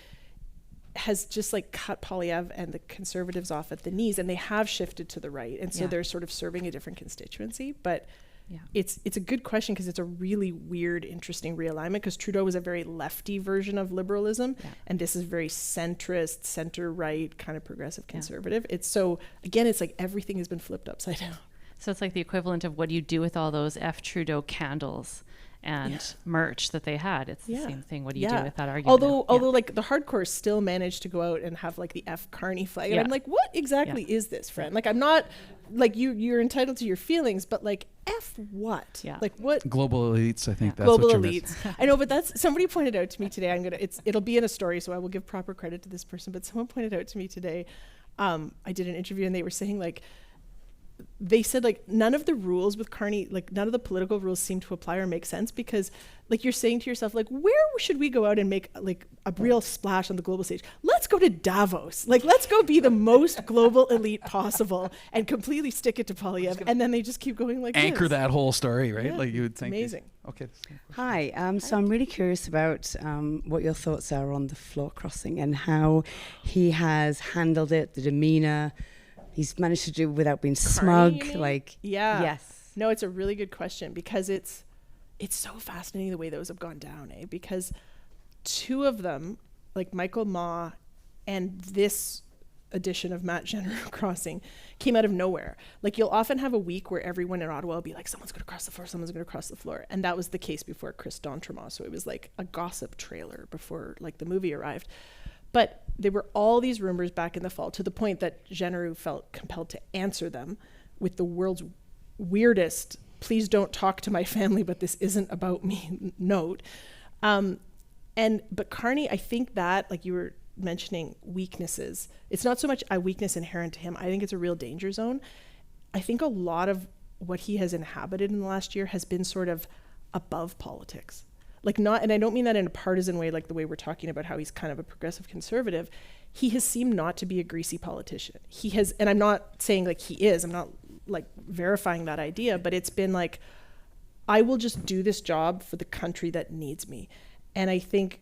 has just like cut Poilievre and the conservatives off at the knees, and they have shifted to the right, and so they're sort of serving a different constituency. But it's a good question because it's a really weird, interesting realignment, because Trudeau was a very lefty version of liberalism, and this is very centrist, center right, kind of progressive conservative. It's so, again, it's like everything has been flipped upside down. So it's like the equivalent of what do you do with all those F Trudeau candles and merch that they had. It's the same thing. What do you do with that argument? Although like the hardcore still managed to go out and have like the F Carney flag. And I'm like, what exactly is this, friend? Like, I'm not like you're entitled to your feelings, but like F what? Yeah. Like what? Global elites, I think that's global what you're elites. I know, but that's, somebody pointed out to me today, it'll be in a story, so I will give proper credit to this person, but someone pointed out to me today, I did an interview and they were saying like, they said like none of the rules with Carney, like none of the political rules seem to apply or make sense, because like you're saying to yourself, like, where should we go out and make like a real splash on the global stage? Let's go to Davos. Like, let's go be the most global elite possible and completely stick it to Poilievre. And then they just keep going like anchor this. that whole story, right? Yeah, Like you would think. amazing. Okay. Hi. So I'm really curious about what your thoughts are on the floor crossing and how he has handled it, the demeanor. He's managed to do it without being Carney, smug. Like, yes. No, it's a really good question, because it's so fascinating the way those have gone down, Because two of them, like Michael Ma and this edition of Matt Jenner Crossing came out of nowhere. Like, you'll often have a week where everyone in Ottawa will be like, someone's going to cross the floor, someone's going to cross the floor. And that was the case before Chris D'Entremont. So it was like a gossip trailer before like the movie arrived. But there were all these rumors back in the fall, to the point that Jenner felt compelled to answer them with the world's weirdest, please don't talk to my family, but this isn't about me note. But Carney, I think that, like you were mentioning, weaknesses, it's not so much a weakness inherent to him. I think it's a real danger zone. I think a lot of what he has inhabited in the last year has been sort of above politics. Like, not, and I don't mean that in a partisan way, like the way we're talking about how he's kind of a progressive conservative. He has seemed not to be a greasy politician. He has, and I'm not saying like he is, I'm not like verifying that idea, but it's been like, I will just do this job for the country that needs me. And I think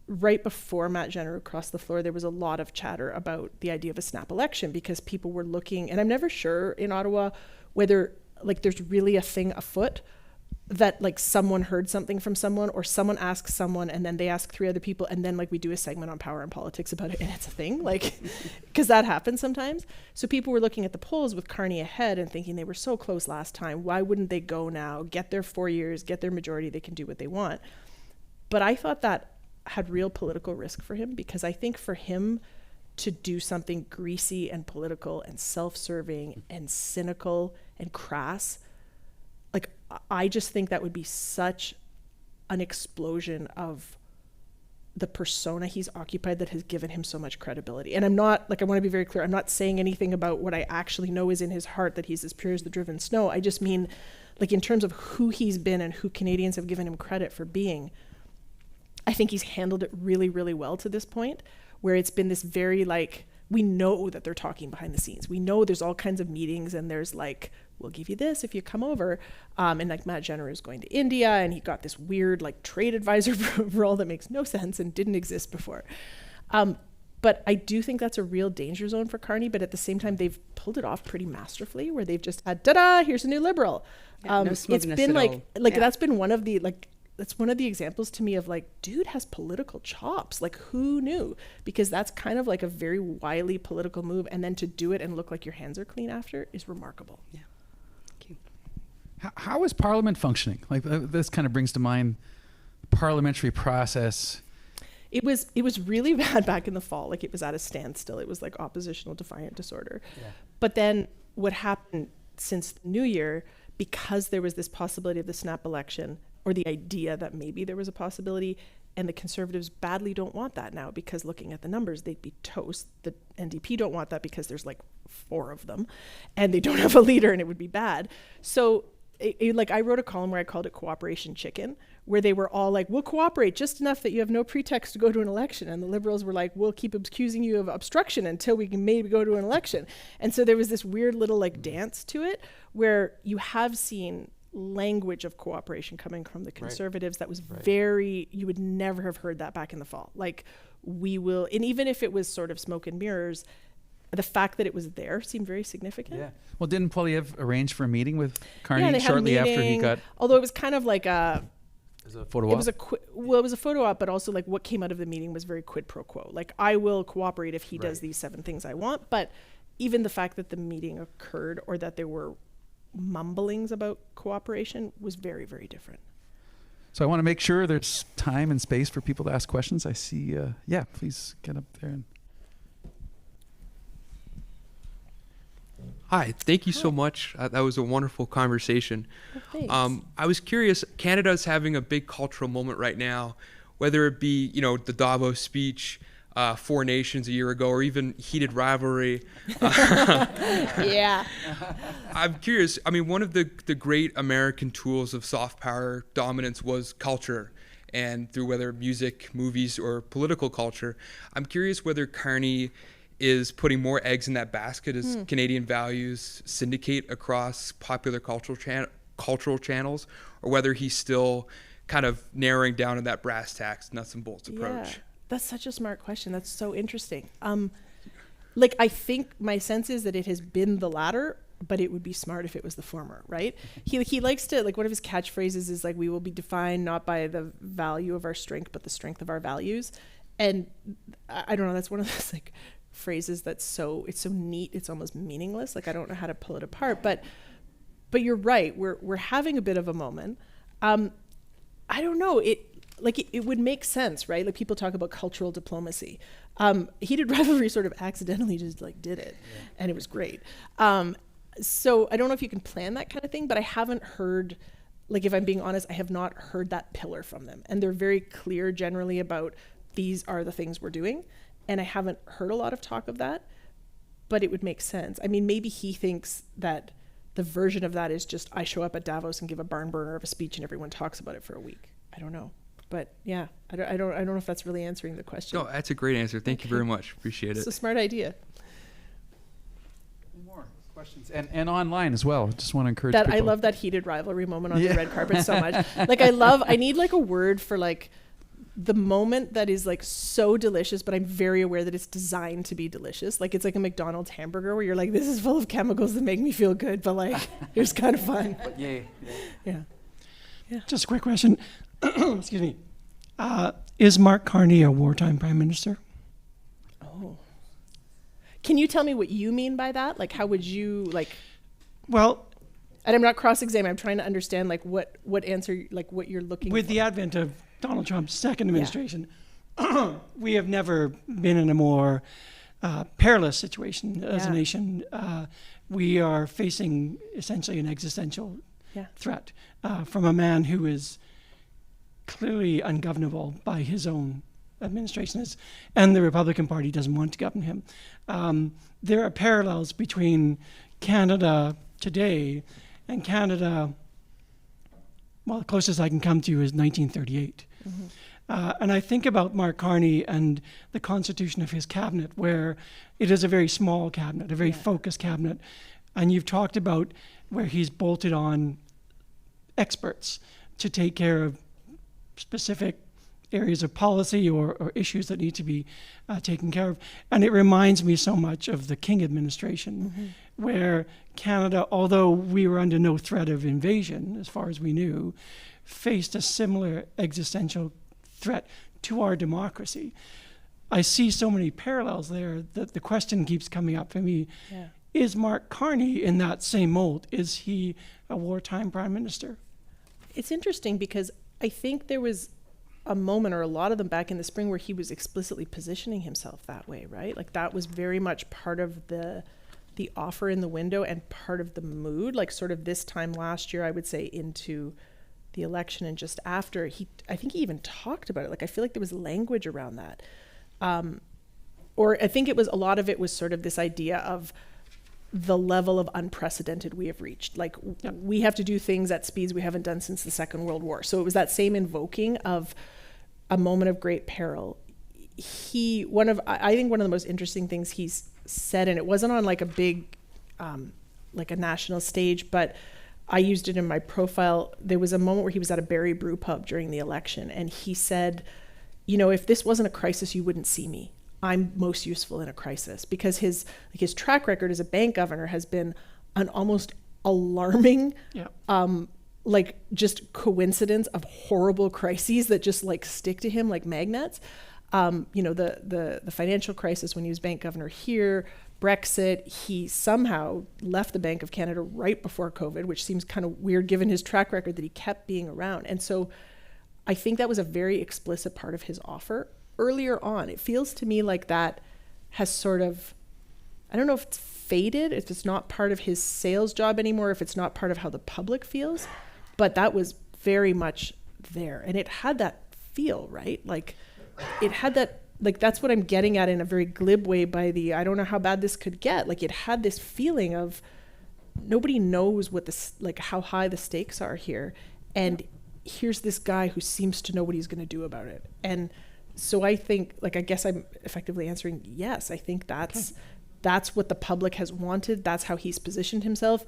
right before Matt Jenner crossed the floor, there was a lot of chatter about the idea of a snap election, because people were looking, and I'm never sure in Ottawa whether like there's really a thing afoot that like someone heard something from someone, or someone asks someone and then they ask 3 other people, and then like we do a segment on power and politics about it, and it's a thing, like, because that happens sometimes. So people were looking at the polls with Carney ahead and thinking they were so close last time, why wouldn't they go now, get their 4 years, get their majority, they can do what they want. But I thought that had real political risk for him, because I think for him to do something greasy and political and self-serving and cynical and crass, like, I just think that would be such an explosion of the persona he's occupied that has given him so much credibility. And I'm not, like, I want to be very clear, I'm not saying anything about what I actually know is in his heart, that he's as pure as the driven snow. I just mean, like, in terms of who he's been and who Canadians have given him credit for being, I think he's handled it really, really well to this point, where it's been this very, like, we know that they're talking behind the scenes. We know there's all kinds of meetings, and there's like, we'll give you this if you come over. And like Matt Jenner is going to India, and he got this weird like trade advisor role that makes no sense and didn't exist before. But I do think that's a real danger zone for Carney. But at the same time, they've pulled it off pretty masterfully, where they've just had, ta-da, here's a new Liberal. Yeah, no it's been at like all. that's been one of the, like, that's one of the examples to me of like, dude has political chops. Like, who knew? Because that's kind of like a very wily political move. And then to do it and look like your hands are clean after is remarkable. Yeah. Thank you. How is Parliament functioning? Like, this kind of brings to mind the parliamentary process. It was really bad back in the fall. Like, it was at a standstill. It was like oppositional defiant disorder. Yeah. But then what happened since the new year, because there was this possibility of the snap election, or the idea that maybe there was a possibility, and the Conservatives badly don't want that now, because looking at the numbers, they'd be toast. The NDP don't want that because there's like 4 of them, and they don't have a leader, and it would be bad. So like, I wrote a column where I called it Cooperation Chicken, where they were all like, we'll cooperate just enough that you have no pretext to go to an election. And the Liberals were like, we'll keep accusing you of obstruction until we can maybe go to an election. And so there was this weird little like dance to it, where you have seen language of cooperation coming from the Conservatives that was very, you would never have heard that back in the fall. Like, we will, and even if it was sort of smoke and mirrors, the fact that it was there seemed very significant. Yeah. Well, didn't Poilievre arrange for a meeting with Carney Yeah, they had a shortly after he meeting, got? although it was kind of like a, It was a photo it op? was it was a photo op, but also like what came out of the meeting was very quid pro quo. Like, I will cooperate if he does these 7 things I want. But even the fact that the meeting occurred, or that there were mumblings about cooperation, was very, very different. So I want to make sure there's time and space for people to ask questions. I see, yeah, please get up there. And Hi, thank you so much. That was a wonderful conversation. Well, thanks. I was curious, Canada's having a big cultural moment right now, whether it be, the Davos speech, 4 Nations a year ago, or even heated rivalry. Yeah. I'm curious, one of the great American tools of soft power dominance was culture, and through whether music, movies, or political culture. I'm curious whether Carney is putting more eggs in that basket as Canadian values syndicate across popular cultural channels, or whether he's still kind of narrowing down on that brass tacks, nuts and bolts approach. Yeah. That's such a smart question. That's so interesting. Like, I think my sense is that it has been the latter, but it would be smart if it was the former, right? He likes to, like, one of his catchphrases is like, we will be defined not by the value of our strength, but the strength of our values. And I don't know, that's one of those like phrases that's so neat, it's almost meaningless. Like I don't know how to pull it apart, but you're right. We're having a bit of a moment. I don't know. It would make sense, right? Like people talk about cultural diplomacy. Heated rivalry sort of accidentally just like did it, and it was great. So I don't know if you can plan that kind of thing, but I haven't heard, like if I'm being honest, I have not heard that pillar from them. And they're very clear generally about these are the things we're doing. And I haven't heard a lot of talk of that, but it would make sense. I mean, maybe he thinks that the version of that is just I show up at Davos and give a barn burner of a speech and everyone talks about it for a week. I don't know. But yeah, I don't know if that's really answering the question. No, that's a great answer. Thank you very much. Appreciate it. It's a smart idea. More questions and online as well. Just want to encourage That people. I love that heated rivalry moment on the red carpet so much. Like I need like a word for like the moment that is like so delicious, but I'm very aware that it's designed to be delicious. Like it's like a McDonald's hamburger where you're like, this is full of chemicals that make me feel good, but like it was kind of fun. Yay. Yeah. Just a quick question. Excuse me. Is Mark Carney a wartime prime minister? Oh. Can you tell me what you mean by that? Like, how would you like? Well, and I'm not cross-examining. I'm trying to understand like what answer, like what you're looking with for. the advent of Donald Trump's second administration, we have never been in a more perilous situation as a nation. We are facing essentially an existential threat from a man who is clearly ungovernable by his own administration, and the Republican Party doesn't want to govern him. There are parallels between Canada today and Canada, well, the closest I can come to is 1938. And I think about Mark Carney and the constitution of his cabinet, where it is a very small cabinet, a very focused cabinet. And you've talked about where he's bolted on experts to take care of specific areas of policy or issues that need to be taken care of. And it reminds me so much of the King administration, where Canada, although we were under no threat of invasion, as far as we knew, faced a similar existential threat to our democracy. I see so many parallels there that the question keeps coming up for me. Is Mark Carney in that same mold? Is he a wartime prime minister? It's interesting because I think there was a moment, or a lot of them back in the spring, where he was explicitly positioning himself that way, right? Like that was very much part of the offer in the window and part of the mood. Like sort of this time last year, I would say into the election and just after, I think he even talked about it. Like I feel like there was language around that. Or I think a lot of it was sort of this idea of the level of unprecedented we have reached. Like we have to do things at speeds we haven't done since the Second World War. So it was that same invoking of a moment of great peril. I think one of the most interesting things he's said, and it wasn't on like a big, like a national stage, but I used it in my profile. There was a moment where he was at a Barry Brew pub during the election, and he said, you know, if this wasn't a crisis, you wouldn't see me. I'm most useful in a crisis, because his track record as a bank governor has been an almost alarming, like just coincidence of horrible crises that just like stick to him like magnets. You know, the financial crisis when he was bank governor here, Brexit, he somehow left the Bank of Canada right before COVID, which seems kind of weird given his track record that he kept being around. And so I think that was a very explicit part of his offer earlier on. It feels to me like that has sort of, I don't know if it's faded, if it's not part of his sales job anymore, if it's not part of how the public feels, but that was very much there. And it had that feel, right? Like it had that, like that's what I'm getting at in a very glib way by the, I don't know how bad this could get. Like it had this feeling of nobody knows what this, like how high the stakes are here. And here's this guy who seems to know what he's going to do about it. And so I think, like, I guess I'm effectively answering yes. I think that's what the public has wanted. That's how he's positioned himself.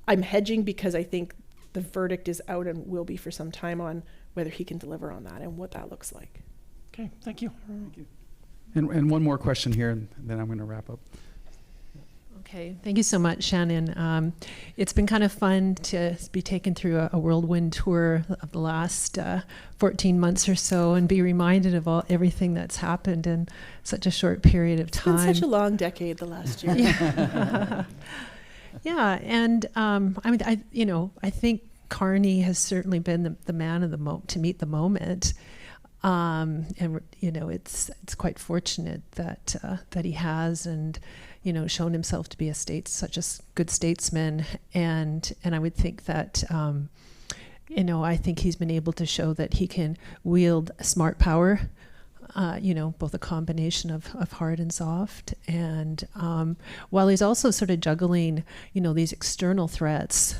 I'm hedging because I think the verdict is out and will be for some time on whether he can deliver on that and what that looks like. Okay, thank you. Thank you. And one more question here, and then I'm going to wrap up. Okay, thank you so much, Shannon. It's been kind of fun to be taken through a whirlwind tour of the last 14 months or so and be reminded of everything that's happened in such a short period of time. It's been such a long decade, the last year. Yeah, and I mean, I think Carney has certainly been the man of to meet the moment. And it's quite fortunate that he has, and shown himself to be such a good statesman, and I would think that I think he's been able to show that he can wield smart power, both a combination of hard and soft, and while he's also sort of juggling these external threats.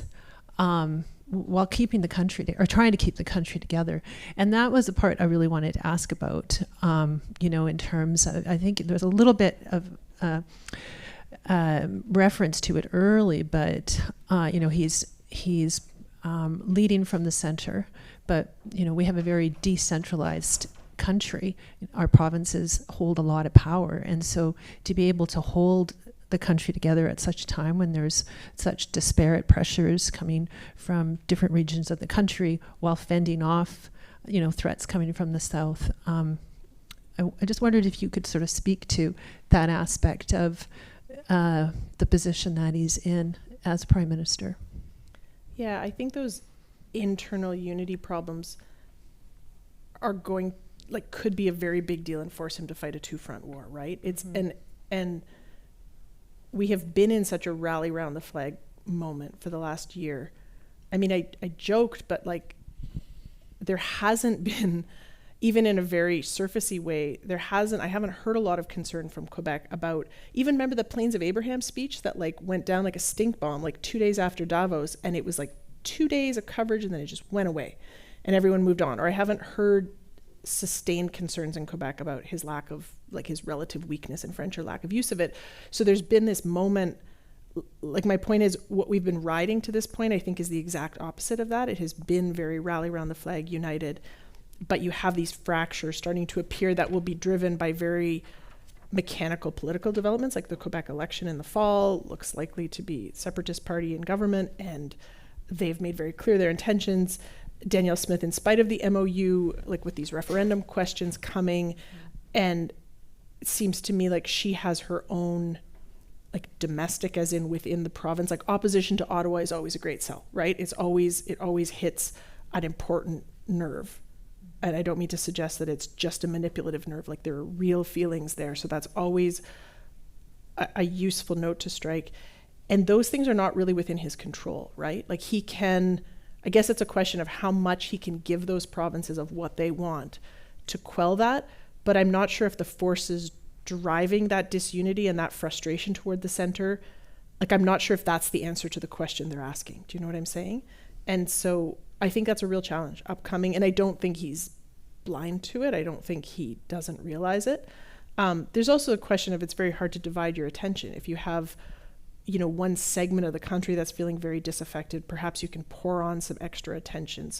While keeping the country, or trying to keep the country together. And that was the part I really wanted to ask about, in terms of, I think there's a little bit of reference to it early, but, he's leading from the center, but, we have a very decentralized country. Our provinces hold a lot of power. And so to be able to hold the country together at such a time when there's such disparate pressures coming from different regions of the country while fending off, threats coming from the south. I just wondered if you could sort of speak to that aspect of the position that he's in as Prime Minister. Yeah, I think those internal unity problems are could be a very big deal and force him to fight a two-front war, right? It's and we have been in such a rally round the flag moment for the last year. I mean, I joked, but there hasn't been, even in a very surfacey way, I haven't heard a lot of concern from Quebec about, even remember the Plains of Abraham speech that went down like a stink bomb 2 days after Davos, and it was 2 days of coverage and then it just went away and everyone moved on. Or I haven't heard sustained concerns in Quebec about his lack of, his relative weakness in French or lack of use of it. So there's been this moment, my point is, what we've been riding to this point, I think, is the exact opposite of that. It has been very rally around the flag, united, but you have these fractures starting to appear that will be driven by very mechanical political developments, like the Quebec election in the fall looks likely to be Separatist Party in government, and they've made very clear their intentions. Danielle Smith, in spite of the MOU, with these referendum questions coming, and it seems to me she has her own, domestic, as in within the province, opposition to Ottawa is always a great sell, right? It always hits an important nerve. And I don't mean to suggest that it's just a manipulative nerve, there are real feelings there. So that's always a useful note to strike. And those things are not really within his control, right? He can, I guess it's a question of how much he can give those provinces of what they want to quell that. But I'm not sure if the forces driving that disunity and that frustration toward the center, I'm not sure if that's the answer to the question they're asking. Do you know what I'm saying? And so I think that's a real challenge upcoming. And I don't think he's blind to it. I don't think he doesn't realize it. There's also a question of, it's very hard to divide your attention. If you have, one segment of the country that's feeling very disaffected, perhaps you can pour on some extra attention,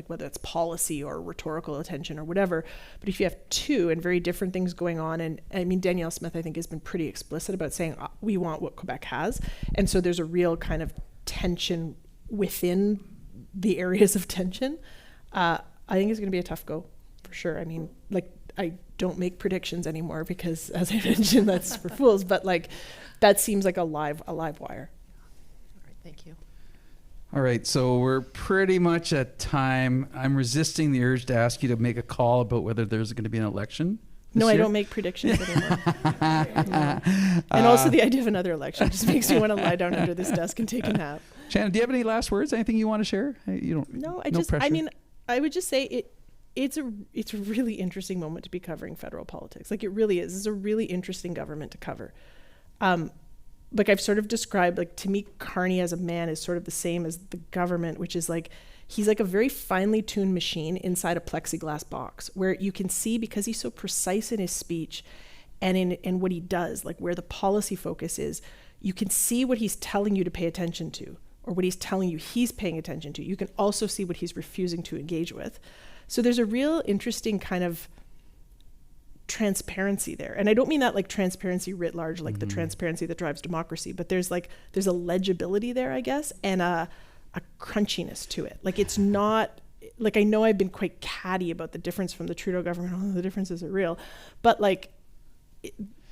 whether it's policy or rhetorical attention or whatever. But if you have two and very different things going on, and I mean, Danielle Smith, I think, has been pretty explicit about saying, we want what Quebec has. And so there's a real kind of tension within the areas of tension. I think it's going to be a tough go, for sure. I mean, I don't make predictions anymore because, as I mentioned, that's for fools. But that seems like a live wire. All right, thank you. All right, so we're pretty much at time. I'm resisting the urge to ask you to make a call about whether there's going to be an election. No, year. I don't make predictions anymore. No. And also the idea of another election just makes me want to lie down under this desk and take a nap. Shannon, do you have any last words? Anything you want to share? You don't. No, pressure. I mean, I would just say it's a really interesting moment to be covering federal politics. It really is. It's a really interesting government to cover. I've sort of described, to me, Carney as a man is sort of the same as the government, which is he's a very finely tuned machine inside a plexiglass box, where you can see, because he's so precise in his speech and in what he does, where the policy focus is, you can see what he's telling you to pay attention to, or what he's telling you he's paying attention to. You can also see what he's refusing to engage with. So there's a real interesting kind of transparency there. And I don't mean that like transparency writ large, like the transparency that drives democracy, but there's a legibility there, I guess, and a crunchiness to it. Like, it's not, like, I know I've been quite catty about the difference from the Trudeau government, although the differences are real, but like,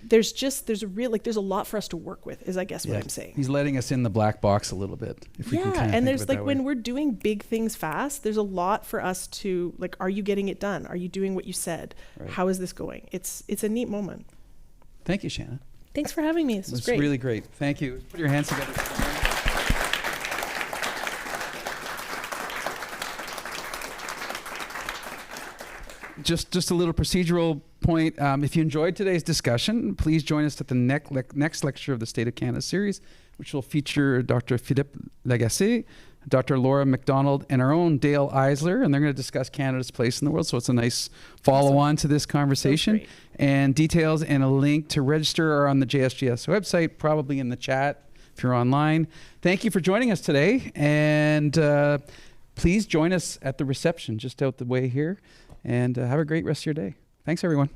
there's a lot for us to work with, is I guess what I'm saying. He's letting us in the black box a little bit. If we can kind of and think there's of it like, that when way. we're doing big things fast, there's a lot for us to, like, are you getting it done? Are you doing what you said? Right. How is this going? It's a neat moment. Thank you, Shannon. Thanks for having me. This was It's great. really great. Thank you. Put your hands together. Just a little procedural point. If you enjoyed today's discussion, please join us at the next lecture of the State of Canada series, which will feature Dr. Philippe Lagacé, Dr. Laura McDonald, and our own Dale Eisler, and they're going to discuss Canada's place in the world. So it's a nice follow-on to this conversation. great. And details and a link to register are on the JSGS website, probably in the chat if you're online. Thank you for joining us today, and please join us at the reception just out the way here, and have a great rest of your day. Thanks, everyone.